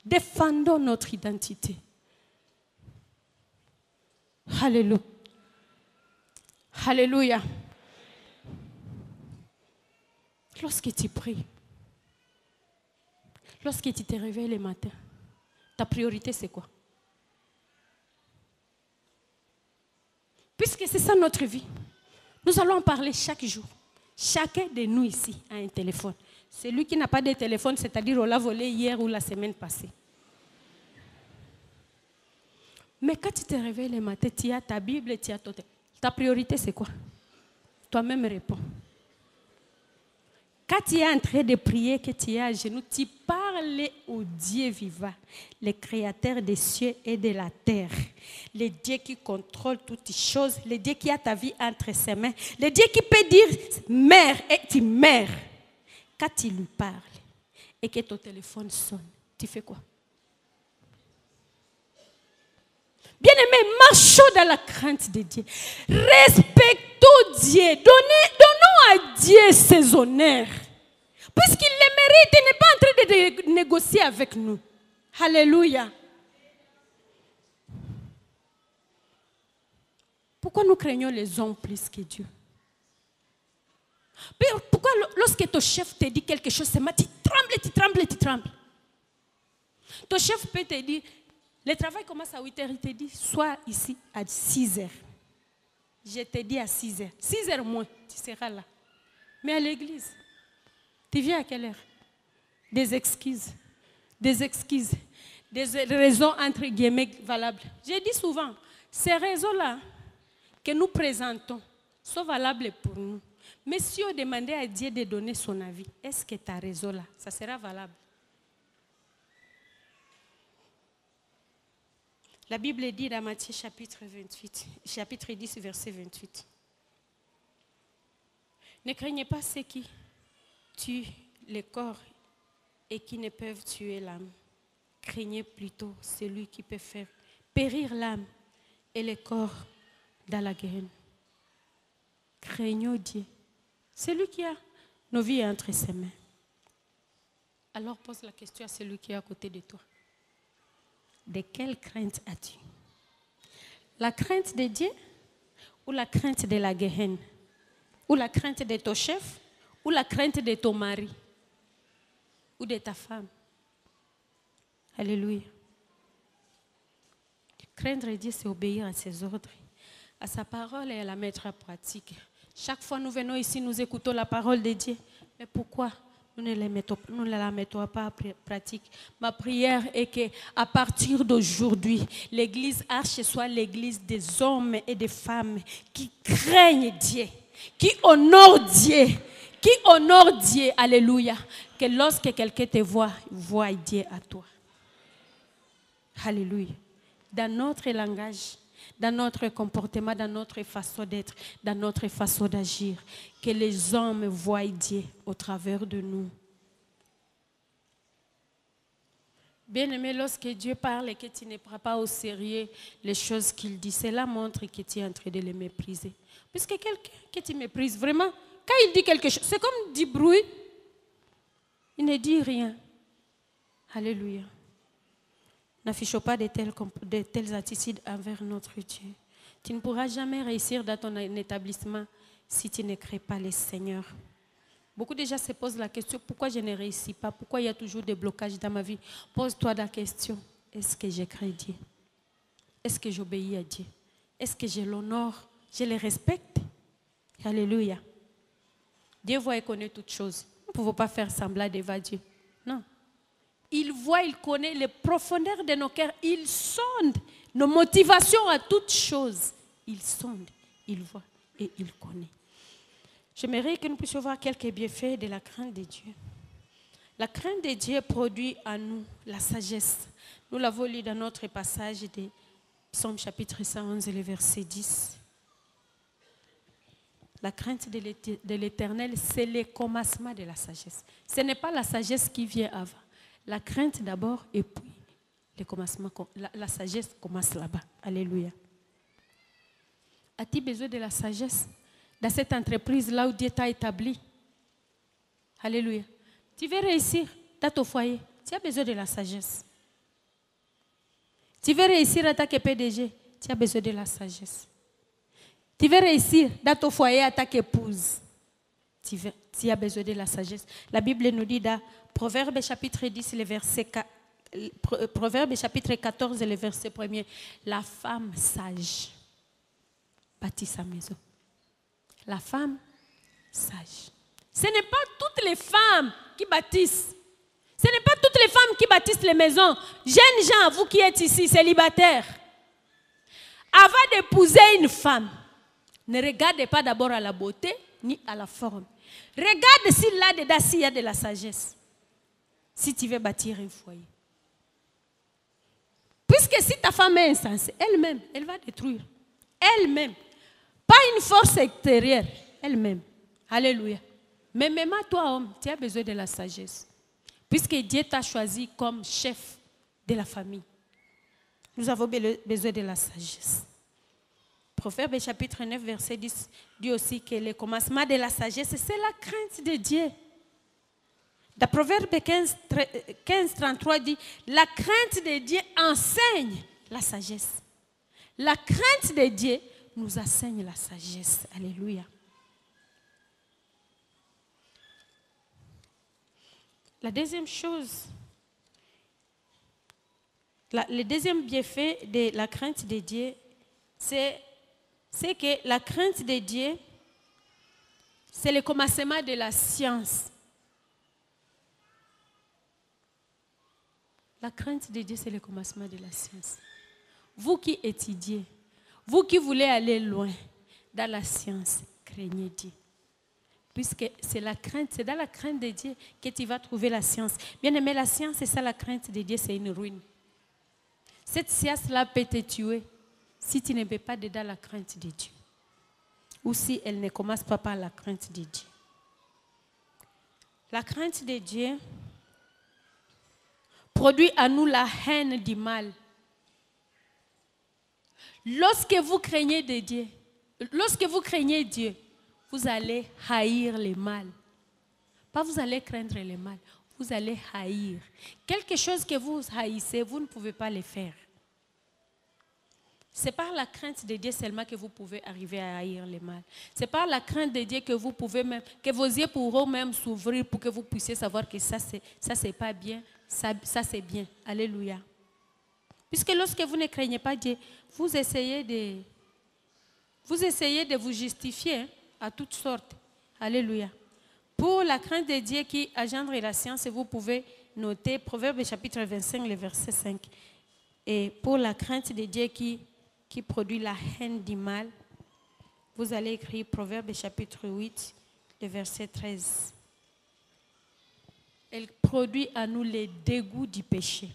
Défendons notre identité. Alléluia. Alléluia. Lorsque tu pries, lorsque tu te réveilles le matin, ta priorité c'est quoi? Puisque c'est ça notre vie, nous allons en parler chaque jour. Chacun de nous ici a un téléphone. Celui qui n'a pas de téléphone, c'est-à-dire on l'a volé hier ou la semaine passée. Mais quand tu te réveilles le matin, tu as ta Bible, tu as ta priorité c'est quoi? Toi-même réponds. Quand tu es en train de prier, que tu es à genoux, tu parles au Dieu vivant, le créateur des cieux et de la terre, le Dieu qui contrôle toutes choses, le Dieu qui a ta vie entre ses mains, le Dieu qui peut dire mère et tu mères. Quand tu lui parles et que ton téléphone sonne, tu fais quoi? Bien-aimés, marchons dans la crainte de Dieu. Respectons Dieu. Donnons à Dieu ses honneurs. Puisqu'il les mérite, il n'est pas en train de négocier avec nous. Alléluia. Pourquoi nous craignons les hommes plus que Dieu? Pourquoi lorsque ton chef te dit quelque chose, c'est tu trembles. Ton chef peut te dire, le travail commence à 8h, il te dit, sois ici à 6h. Je te dis à 6h. 6h moins, tu seras là. Mais à l'église, tu viens à quelle heure? Des excuses. Des raisons entre guillemets valables. Je dis souvent, ces raisons-là que nous présentons sont valables pour nous. Mais si on demandait à Dieu de donner son avis, est-ce que ta raison-là, ça sera valable? La Bible dit dans Matthieu chapitre 10, verset 28. Ne craignez pas ceux qui tuent le corps et qui ne peuvent tuer l'âme. Craignez plutôt celui qui peut faire périr l'âme et le corps dans la guerre. Craignons Dieu. C'est lui qui a nos vies entre ses mains. Alors pose la question à celui qui est à côté de toi. De quelle crainte as-tu? La crainte de Dieu ou la crainte de la guerre? Ou la crainte de ton chef? Ou la crainte de ton mari? Ou de ta femme? Alléluia. Craindre Dieu, c'est obéir à ses ordres, à sa parole et à la mettre en pratique. Chaque fois nous venons ici, nous écoutons la parole de Dieu. Mais pourquoi nous ne la mettons pas en pratique? Ma prière est qu'à partir d'aujourd'hui, l'église Arche soit l'église des hommes et des femmes qui craignent Dieu, qui honorent Dieu, alléluia. Que lorsque quelqu'un te voit Dieu à toi. Alléluia. Dans notre langage, dans notre comportement, dans notre façon d'être, dans notre façon d'agir. Que les hommes voient Dieu au travers de nous. Bien-aimé, lorsque Dieu parle et que tu ne prends pas au sérieux les choses qu'il dit, cela montre que tu es en train de les mépriser. Puisque quelqu'un que tu méprises, vraiment, quand il dit quelque chose, c'est comme du bruit, il ne dit rien. Alléluia. N'affichons pas de telles attitudes envers notre Dieu. Tu ne pourras jamais réussir dans ton établissement si tu ne crées pas le Seigneur. Beaucoup de gens se posent la question, pourquoi je ne réussis pas? Pourquoi il y a toujours des blocages dans ma vie? Pose-toi la question, est-ce que je crains Dieu? Est-ce que j'obéis à Dieu? Est-ce que je l'honore? Je le respecte? Alléluia. Dieu voit et connaît toutes choses. Nous ne pouvons pas faire semblant devant Dieu. Non. Il voit, il connaît les profondeurs de nos cœurs. Il sonde nos motivations à toutes choses. Il sonde, il voit et il connaît. J'aimerais que nous puissions voir quelques bienfaits de la crainte de Dieu. La crainte de Dieu produit en nous la sagesse. Nous l'avons lu dans notre passage de Psaume chapitre 111, le verset 10. La crainte de l'Éternel, c'est le commencement de la sagesse. Ce n'est pas la sagesse qui vient avant. La crainte d'abord et puis le commencement, la sagesse commence là-bas. Alléluia. As-tu besoin de la sagesse dans cette entreprise là où Dieu t'a établi? Alléluia. Tu veux réussir dans ton foyer, tu as besoin de la sagesse. Tu veux réussir en tant que PDG, tu as besoin de la sagesse. Tu veux réussir dans ton foyer en tant qu'épouse, tu as besoin de la sagesse. La Bible nous dit dans Proverbe chapitre 10, le verset 4, Proverbe chapitre 14, le verset 1er, la femme sage bâtit sa maison. La femme sage. Ce n'est pas toutes les femmes qui bâtissent. Ce n'est pas toutes les femmes qui bâtissent les maisons. Jeunes gens, vous qui êtes ici, célibataires, avant d'épouser une femme, ne regardez pas d'abord à la beauté ni à la forme. Regarde si là-dedans, s'il y a de la sagesse. Si tu veux bâtir un foyer. Puisque si ta femme est insensée, elle-même, elle va détruire. Elle-même. Pas une force extérieure. Elle-même. Alléluia. Mais même toi, homme, tu as besoin de la sagesse. Puisque Dieu t'a choisi comme chef de la famille. Nous avons besoin de la sagesse. Proverbe chapitre 9, verset 10 dit aussi que le commencement de la sagesse, c'est la crainte de Dieu. Dans Proverbe 15, 33 dit, la crainte de Dieu enseigne la sagesse. La crainte de Dieu nous enseigne la sagesse. Alléluia. La deuxième chose, le deuxième bienfait de la crainte de Dieu, c'est que la crainte de Dieu, c'est le commencement de la science. La crainte de Dieu, c'est le commencement de la science. Vous qui étudiez, vous qui voulez aller loin dans la science, craignez Dieu. Puisque c'est dans la crainte de Dieu que tu vas trouver la science. Bien aimé, la science, c'est ça, la crainte de Dieu, c'est une ruine. Cette science-là peut te tuer si tu ne mets pas dedans la crainte de Dieu. Ou si elle ne commence pas par la crainte de Dieu. La crainte de Dieu produit à nous la haine du mal. Lorsque vous craignez Dieu, vous allez haïr le mal. Pas vous allez craindre le mal, vous allez haïr. Quelque chose que vous haïssez, vous ne pouvez pas le faire. C'est par la crainte de Dieu seulement que vous pouvez arriver à haïr le mal. C'est par la crainte de Dieu que vous pouvez même, que vos yeux pourront même s'ouvrir pour que vous puissiez savoir que ça c'est pas bien, ça c'est bien. Alléluia. Puisque lorsque vous ne craignez pas Dieu, vous essayez de vous justifier à toutes sortes. Alléluia. Pour la crainte de Dieu qui engendre la science, vous pouvez noter Proverbe chapitre 25, le verset 5. Et pour la crainte de Dieu qui produit la haine du mal, vous allez écrire Proverbe chapitre 8, le verset 13. Elle produit à nous les dégoûts du péché.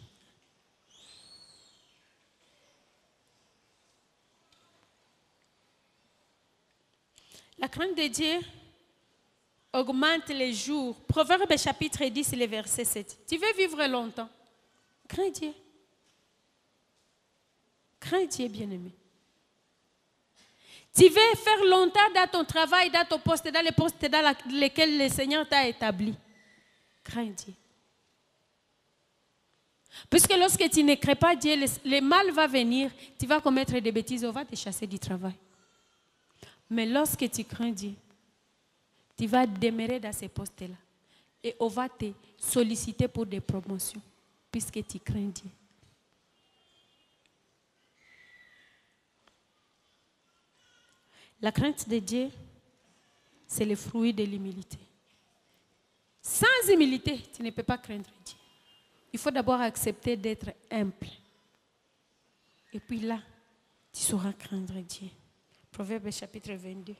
La crainte de Dieu augmente les jours. Proverbe chapitre 10, le verset 7. Tu veux vivre longtemps? Crains Dieu. Crains Dieu, bien-aimé. Tu veux faire longtemps dans ton travail, dans ton poste, dans les postes dans lesquels le Seigneur t'a établi. Crains Dieu. Puisque lorsque tu ne crains pas Dieu, le mal va venir, tu vas commettre des bêtises, on va te chasser du travail. Mais lorsque tu crains Dieu, tu vas demeurer dans ces postes-là. Et on va te solliciter pour des promotions, puisque tu crains Dieu. La crainte de Dieu, c'est le fruit de l'humilité. Sans humilité, tu ne peux pas craindre Dieu. Il faut d'abord accepter d'être humble. Et puis là, tu sauras craindre Dieu. Proverbe chapitre 22,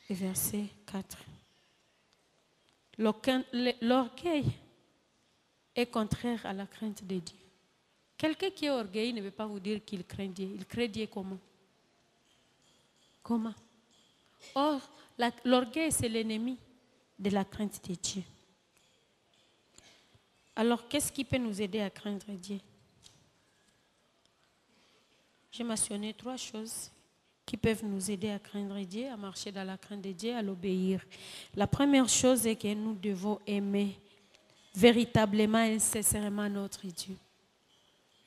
verset 4. L'orgueil est contraire à la crainte de Dieu. Quelqu'un qui est orgueilleux ne veut pas vous dire qu'il craint Dieu. Il craint Dieu comment? Comment? Or, l'orgueil, c'est l'ennemi de la crainte de Dieu. Alors, qu'est-ce qui peut nous aider à craindre Dieu? J'ai mentionné 3 choses qui peuvent nous aider à craindre Dieu, à marcher dans la crainte de Dieu, à l'obéir. La première chose est que nous devons aimer véritablement et sincèrement notre Dieu.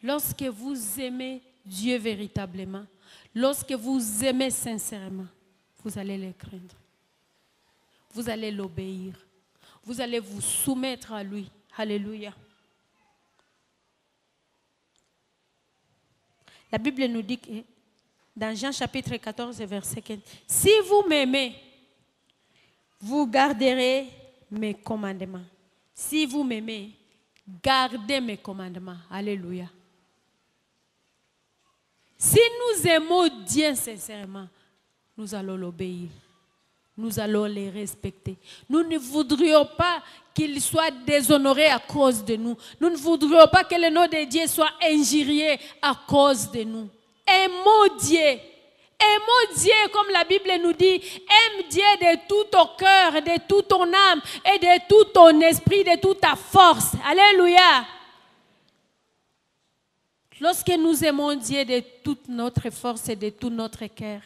Lorsque vous aimez Dieu véritablement, lorsque vous aimez sincèrement, vous allez le craindre. Vous allez l'obéir. Vous allez vous soumettre à lui. Alléluia. La Bible nous dit que dans Jean chapitre 14, verset 15, si vous m'aimez, vous garderez mes commandements. Si vous m'aimez, gardez mes commandements. Alléluia. Si nous aimons Dieu sincèrement, nous allons l'obéir. Nous allons les respecter. Nous ne voudrions pas qu'il soit déshonoré à cause de nous. Nous ne voudrions pas que le nom de Dieu soit injurié à cause de nous. Aimons Dieu. Aimons Dieu comme la Bible nous dit. Aime Dieu de tout ton cœur, de toute ton âme et de tout ton esprit, de toute ta force. Alléluia. Lorsque nous aimons Dieu de toute notre force et de tout notre cœur,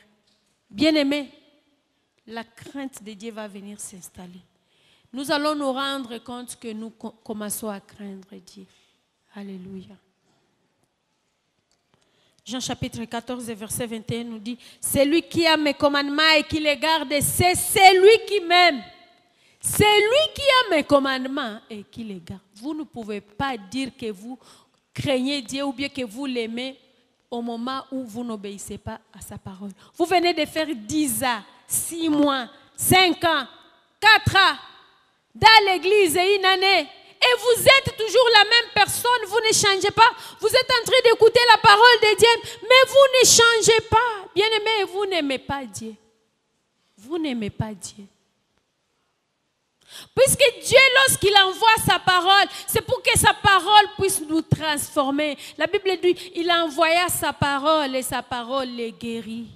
bien-aimés, la crainte de Dieu va venir s'installer. Nous allons nous rendre compte que nous commençons à craindre Dieu. Alléluia. Jean chapitre 14, verset 21 nous dit, « Celui qui a mes commandements et qui les garde, c'est celui qui m'aime. C'est lui qui a mes commandements et qui les garde. » Vous ne pouvez pas dire que vous craignez Dieu ou bien que vous l'aimez au moment où vous n'obéissez pas à sa parole. Vous venez de faire 10 ans, 6 mois, 5 ans, 4 ans dans l'église et une année. Et vous êtes toujours la même personne, vous ne changez pas. Vous êtes en train d'écouter la parole de Dieu, mais vous ne changez pas. Bien-aimés, vous n'aimez pas Dieu. Vous n'aimez pas Dieu. Puisque Dieu, lorsqu'il envoie sa parole, c'est pour que sa parole puisse nous transformer. La Bible dit, il a envoyé sa parole et sa parole les guérit.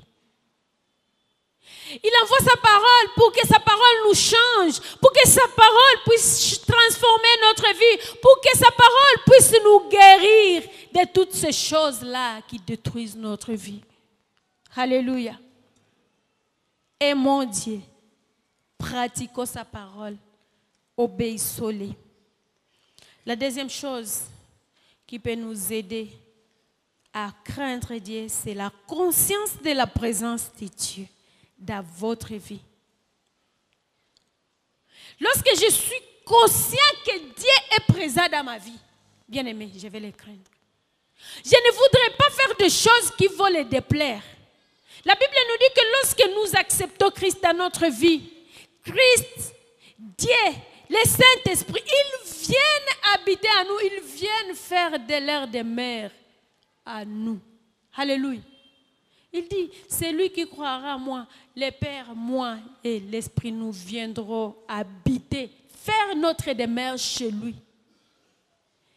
Il envoie sa parole pour que sa parole nous change, pour que sa parole puisse transformer notre vie, pour que sa parole puisse nous guérir de toutes ces choses-là qui détruisent notre vie. Alléluia. Aimons Dieu, pratiquons sa parole, obéissons-les. La deuxième chose qui peut nous aider à craindre Dieu, c'est la conscience de la présence de Dieu dans votre vie. Lorsque je suis conscient que Dieu est présent dans ma vie, bien aimé, je vais le craindre. Je ne voudrais pas faire de choses qui vont le déplaire. La Bible nous dit que lorsque nous acceptons Christ dans notre vie, Christ, Dieu, le Saint-Esprit, ils viennent habiter à nous, ils viennent faire de l'air de mer à nous. Alléluia. Il dit, c'est lui qui croira à moi, le Père, moi et l'Esprit, nous viendrons habiter, faire notre demeure chez lui.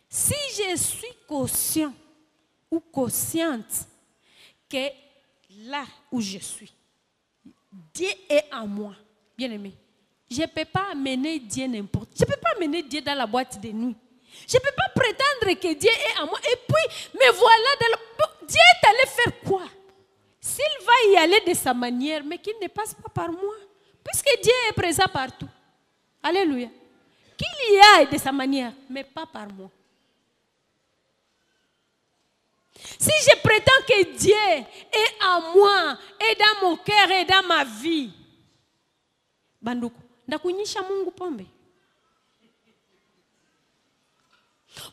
Si je suis conscient ou consciente que là où je suis, Dieu est en moi. Bien aimé. Je ne peux pas amener Dieu n'importe. Je ne peux pas amener Dieu dans la boîte de nuit. Je ne peux pas prétendre que Dieu est en moi. Et puis, me voilà Dieu est allé faire quoi? S'il va y aller de sa manière, mais qu'il ne passe pas par moi. Puisque Dieu est présent partout. Alléluia. Qu'il y aille de sa manière, mais pas par moi. Si je prétends que Dieu est en moi, et dans mon cœur, et dans ma vie, Bandoukou, ndakunyisha Mungu pombe.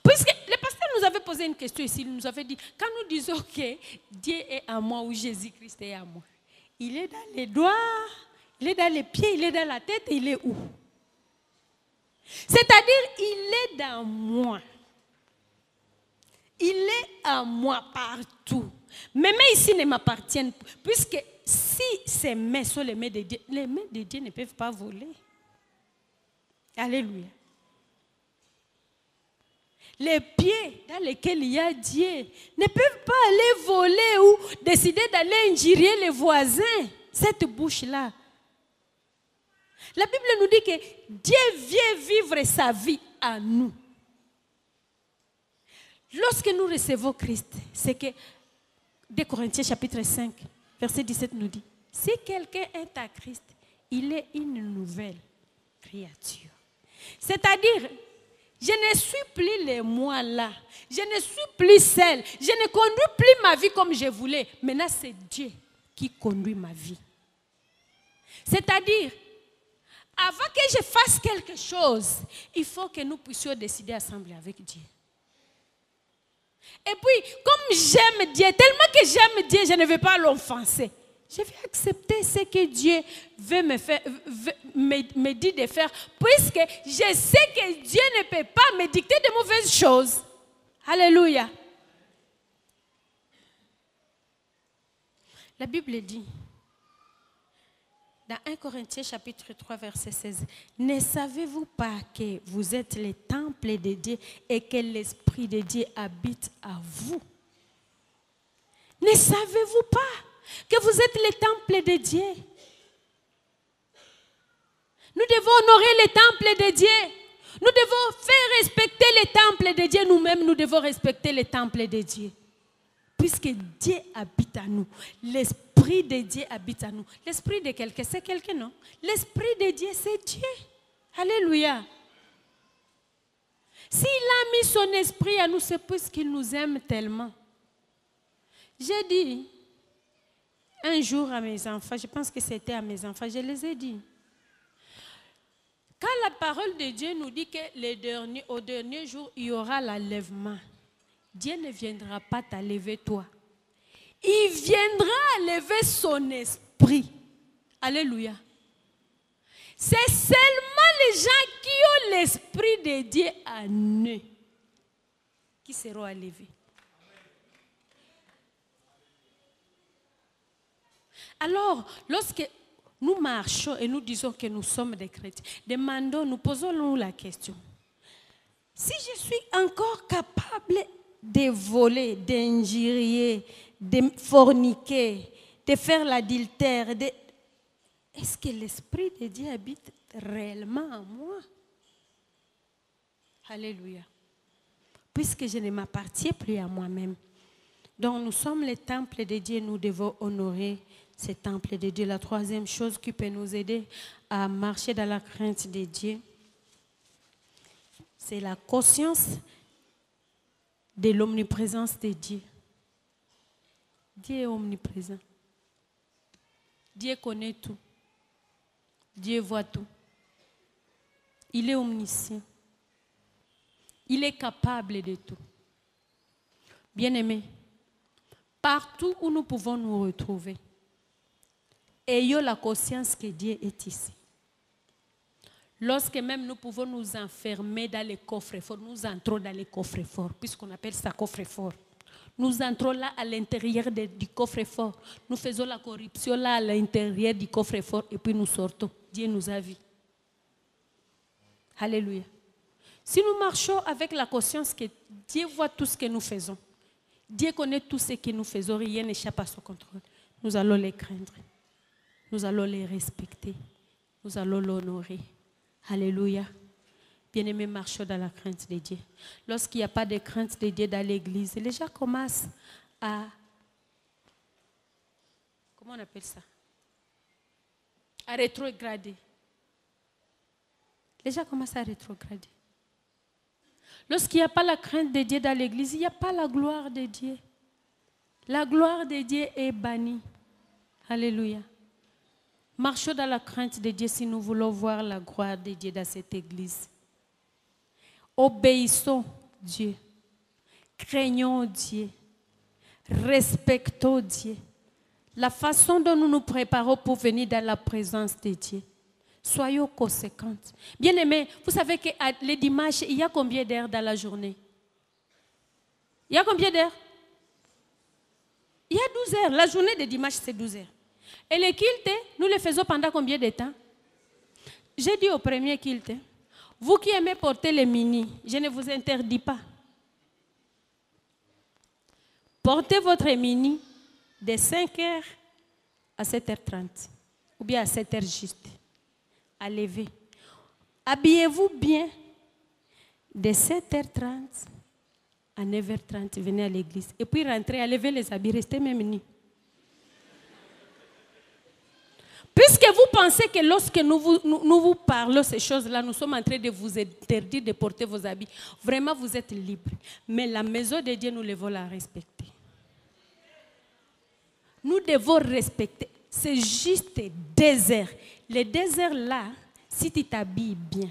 Puisque le pasteur nous avait posé une question ici, il nous avait dit, quand nous disons que Dieu est en moi ou Jésus-Christ est en moi, il est dans les doigts, il est dans les pieds, il est dans la tête, et il est où? C'est-à-dire, il est dans moi. Il est en moi partout. Mes mains ici ne m'appartiennent pas. Puisque si ces mains sont les mains de Dieu, les mains de Dieu ne peuvent pas voler. Alléluia. Les pieds dans lesquels il y a Dieu ne peuvent pas aller voler ou décider d'aller injurier les voisins. Cette bouche-là. La Bible nous dit que Dieu vient vivre sa vie à nous. Lorsque nous recevons Christ, c'est que 2 Corinthiens chapitre 5, verset 17 nous dit, si quelqu'un est à Christ, il est une nouvelle créature. C'est-à-dire, je ne suis plus les moi là, je ne suis plus celle, je ne conduis plus ma vie comme je voulais. Maintenant, c'est Dieu qui conduit ma vie. C'est-à-dire, avant que je fasse quelque chose, il faut que nous puissions décider ensemble avec Dieu. Et puis, comme j'aime Dieu, tellement que j'aime Dieu, je ne vais pas l'offenser. Je vais accepter ce que Dieu veut me dit de faire, puisque je sais que Dieu ne peut pas me dicter de mauvaises choses. Alléluia. La Bible dit, dans 1 Corinthiens chapitre 3, verset 16, ne savez-vous pas que vous êtes le temple de Dieu et que l'Esprit de Dieu habite à vous? Ne savez-vous pas que vous êtes le temple de Dieu? Nous devons honorer le temple de Dieu. Nous devons faire respecter le temple de Dieu. Nous-mêmes, nous devons respecter le temple de Dieu. Puisque Dieu habite à nous. L'Esprit de Dieu habite à nous. L'Esprit de quelqu'un, c'est quelqu'un, non? L'Esprit de Dieu, c'est Dieu. Alléluia. S'il a mis son esprit à nous, c'est parce qu'il nous aime tellement. J'ai dit un jour à mes enfants, je pense que c'était à mes enfants, je les ai dit. Quand la parole de Dieu nous dit que au dernier jour, il y aura l'enlèvement, Dieu ne viendra pas t'enlever toi. Il viendra enlever son esprit. Alléluia. C'est seulement les gens qui ont l'esprit de Dieu en eux qui seront enlevés. Alors, lorsque nous marchons et nous disons que nous sommes des chrétiens, nous posons-nous la question. Si je suis encore capable de voler, d'injurier, de forniquer, de faire l'adultère, est-ce que l'Esprit de Dieu habite réellement en moi? Alléluia. Puisque je ne m'appartiens plus à moi-même. Donc nous sommes le temple de Dieu, nous devons honorer ce temple de Dieu. La troisième chose qui peut nous aider à marcher dans la crainte de Dieu, c'est la conscience de l'omniprésence de Dieu. Dieu est omniprésent. Dieu connaît tout. Dieu voit tout. Il est omniscient. Il est capable de tout. Bien-aimés, partout où nous pouvons nous retrouver, ayons la conscience que Dieu est ici. Lorsque même nous pouvons nous enfermer dans les coffres forts, nous entrons dans les coffres forts, puisqu'on appelle ça coffre fort. Nous entrons là à l'intérieur du coffre fort. Nous faisons la corruption là à l'intérieur du coffre fort et puis nous sortons. Dieu nous a vus. Alléluia. Si nous marchons avec la conscience que Dieu voit tout ce que nous faisons, Dieu connaît tout ce que nous faisons, rien n'échappe à son contrôle, nous allons les craindre. nous allons les respecter. Nous allons l'honorer. Alléluia. Bien-aimés, marchons dans la crainte de Dieu. Lorsqu'il n'y a pas de crainte de Dieu dans l'église, les gens commencent à... Comment on appelle ça? À rétrograder. Les gens commencent à rétrograder. Lorsqu'il n'y a pas la crainte de Dieu dans l'église, il n'y a pas la gloire de Dieu. La gloire de Dieu est bannie. Alléluia. Marchons dans la crainte de Dieu si nous voulons voir la gloire de Dieu dans cette église. Obéissons Dieu. Craignons Dieu. Respectons Dieu. La façon dont nous nous préparons pour venir dans la présence de Dieu. Soyons conséquentes. Bien-aimés, vous savez que les dimanches, il y a combien d'heures dans la journée? Il y a combien d'heures? Il y a 12 heures. La journée de dimanche, c'est 12 heures. Et les cultes, nous les faisons pendant combien de temps? J'ai dit au premier culte, vous qui aimez porter les mini, je ne vous interdis pas. Portez votre mini de 5h à 7h30 ou bien à 7h juste. À lever. Habillez-vous bien de 7h30 à 9h30, venez à l'église. Et puis rentrez, à lever les habits, restez même nus. Puisque vous pensez que lorsque nous vous parlons ces choses-là, nous sommes en train de vous interdire de porter vos habits. Vraiment, vous êtes libres. Mais la maison de Dieu, nous devons la respecter. Nous devons respecter. C'est juste désert. Les déserts là, si tu t'habilles bien,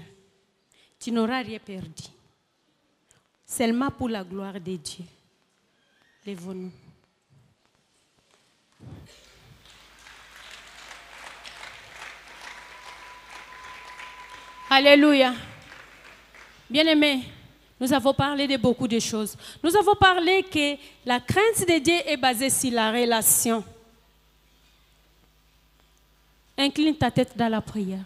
tu n'auras rien perdu. Seulement pour la gloire de Dieu. Lèvons-nous. Alléluia. Bien-aimés, nous avons parlé de beaucoup de choses. Nous avons parlé que la crainte de Dieu est basée sur la relation. Incline ta tête dans la prière.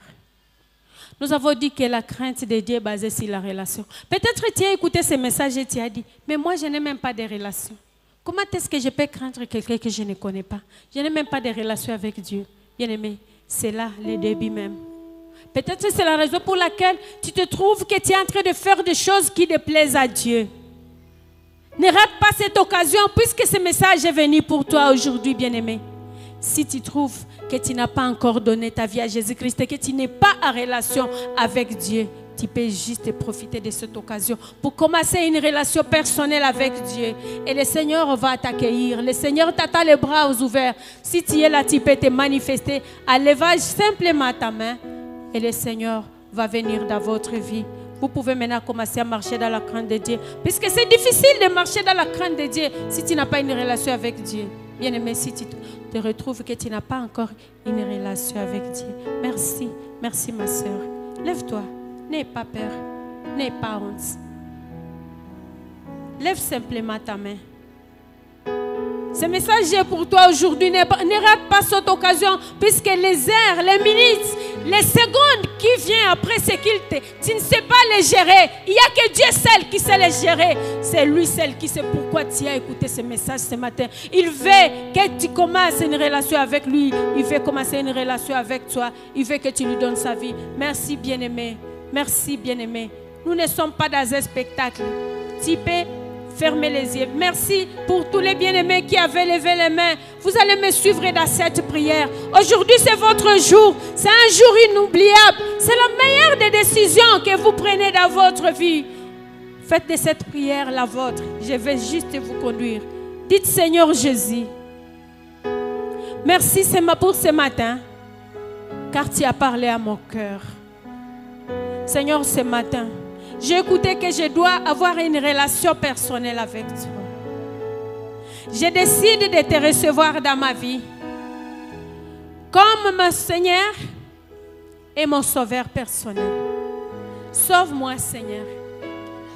Nous avons dit que la crainte de Dieu est basée sur la relation. Peut-être tu as écouté ce message et tu as dit, mais moi je n'ai même pas de relation. Comment est-ce que je peux craindre quelqu'un que je ne connais pas? Je n'ai même pas de relation avec Dieu. Bien-aimé, c'est là le début même. Peut-être c'est la raison pour laquelle tu te trouves que tu es en train de faire des choses qui déplaisent à Dieu. Ne rate pas cette occasion puisque ce message est venu pour toi aujourd'hui, bien-aimé. Si tu trouves que tu n'as pas encore donné ta vie à Jésus-Christ et que tu n'es pas en relation avec Dieu, tu peux juste profiter de cette occasion pour commencer une relation personnelle avec Dieu. Et le Seigneur va t'accueillir. Le Seigneur t'attend les bras ouverts. Si tu es là, tu peux te manifester. Lève simplement ta main et le Seigneur va venir dans votre vie. Vous pouvez maintenant commencer à marcher dans la crainte de Dieu. Puisque c'est difficile de marcher dans la crainte de Dieu si tu n'as pas une relation avec Dieu. Bien-aimé, si tu te retrouves que tu n'as pas encore une relation avec Dieu. Merci, merci ma soeur. Lève-toi, n'aie pas peur, n'aie pas honte. Lève simplement ta main. Ce message est pour toi aujourd'hui. Ne rate pas cette occasion, puisque les heures, les minutes, les secondes qui viennent après ce qu'il tu ne sais pas les gérer. Il n'y a que Dieu seul qui sait les gérer. C'est lui seul qui sait pourquoi tu as écouté ce message ce matin. Il veut que tu commences une relation avec lui. Il veut commencer une relation avec toi. Il veut que tu lui donnes sa vie. Merci bien-aimé. Merci bien-aimé. Nous ne sommes pas dans un spectacle. Tu peux fermez les yeux. Merci pour tous les bien-aimés qui avaient levé les mains. Vous allez me suivre dans cette prière. Aujourd'hui, c'est votre jour. C'est un jour inoubliable. C'est la meilleure des décisions que vous prenez dans votre vie. Faites de cette prière la vôtre. Je vais juste vous conduire. Dites Seigneur Jésus, merci pour ce matin, car tu as parlé à mon cœur. Seigneur, ce matin, j'ai écouté que je dois avoir une relation personnelle avec toi. Je décide de te recevoir dans ma vie comme mon Seigneur et mon Sauveur personnel. Sauve-moi, Seigneur.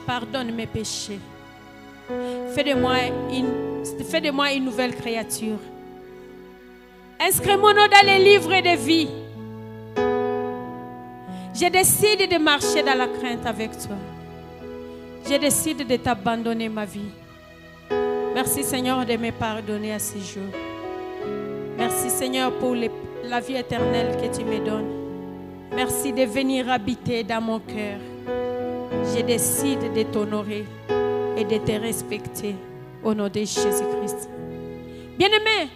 Pardonne mes péchés. Fais de moi une nouvelle créature. Inscris mon nom dans les livres de vie. Je décide de marcher dans la crainte avec toi. Je décide de t'abandonner ma vie. Merci Seigneur de me pardonner à ce jour. Merci Seigneur pour la vie éternelle que tu me donnes. Merci de venir habiter dans mon cœur. Je décide de t'honorer et de te respecter au nom de Jésus-Christ. Bien-aimé,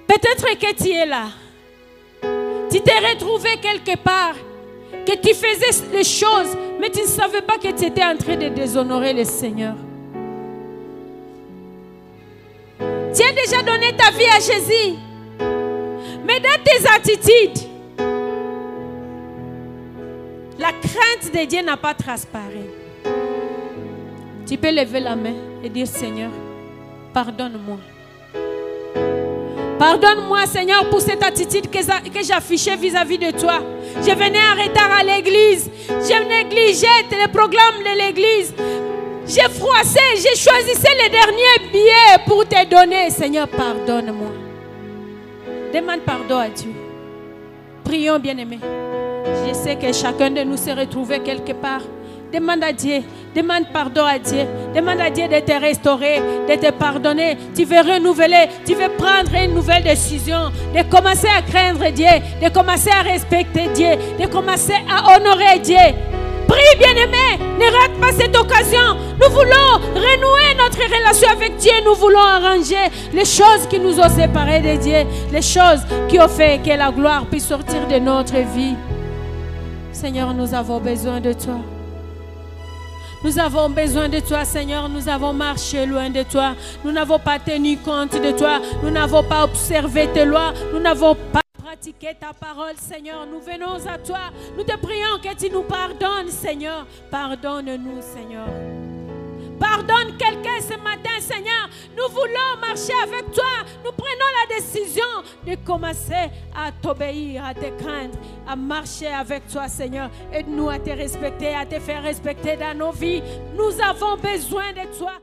peut-être que tu es là. Tu t'es retrouvé quelque part, que tu faisais les choses, mais tu ne savais pas que tu étais en train de déshonorer le Seigneur. Tu as déjà donné ta vie à Jésus, mais dans tes attitudes, la crainte de Dieu n'a pas transparu. Tu peux lever la main et dire: Seigneur, pardonne-moi. Pardonne-moi, Seigneur, pour cette attitude que j'affichais vis-à-vis de toi. Je venais en retard à l'église. Je négligeais les programmes de l'église. J'ai froissé, j'ai choisi les derniers billets pour te donner. Seigneur, pardonne-moi. Demande pardon à Dieu. Prions, bien-aimés. Je sais que chacun de nous s'est retrouvé quelque part. Demande à Dieu, demande pardon à Dieu, demande à Dieu de te restaurer, de te pardonner. Tu veux renouveler, tu veux prendre une nouvelle décision, de commencer à craindre Dieu, de commencer à respecter Dieu, de commencer à honorer Dieu. Prie, bien-aimé, ne rate pas cette occasion. Nous voulons renouer notre relation avec Dieu, nous voulons arranger les choses qui nous ont séparés de Dieu, les choses qui ont fait que la gloire puisse sortir de notre vie. Seigneur, nous avons besoin de toi. Nous avons besoin de toi, Seigneur. Nous avons marché loin de toi. Nous n'avons pas tenu compte de toi. Nous n'avons pas observé tes lois. Nous n'avons pas pratiqué ta parole, Seigneur. Nous venons à toi. Nous te prions que tu nous pardonnes, Seigneur. Pardonne-nous, Seigneur. Pardonne quelqu'un ce matin, Seigneur. Nous voulons marcher avec toi. Nous prenons la décision de commencer à t'obéir, à te craindre, à marcher avec toi, Seigneur. Aide-nous à te respecter, à te faire respecter dans nos vies. Nous avons besoin de toi.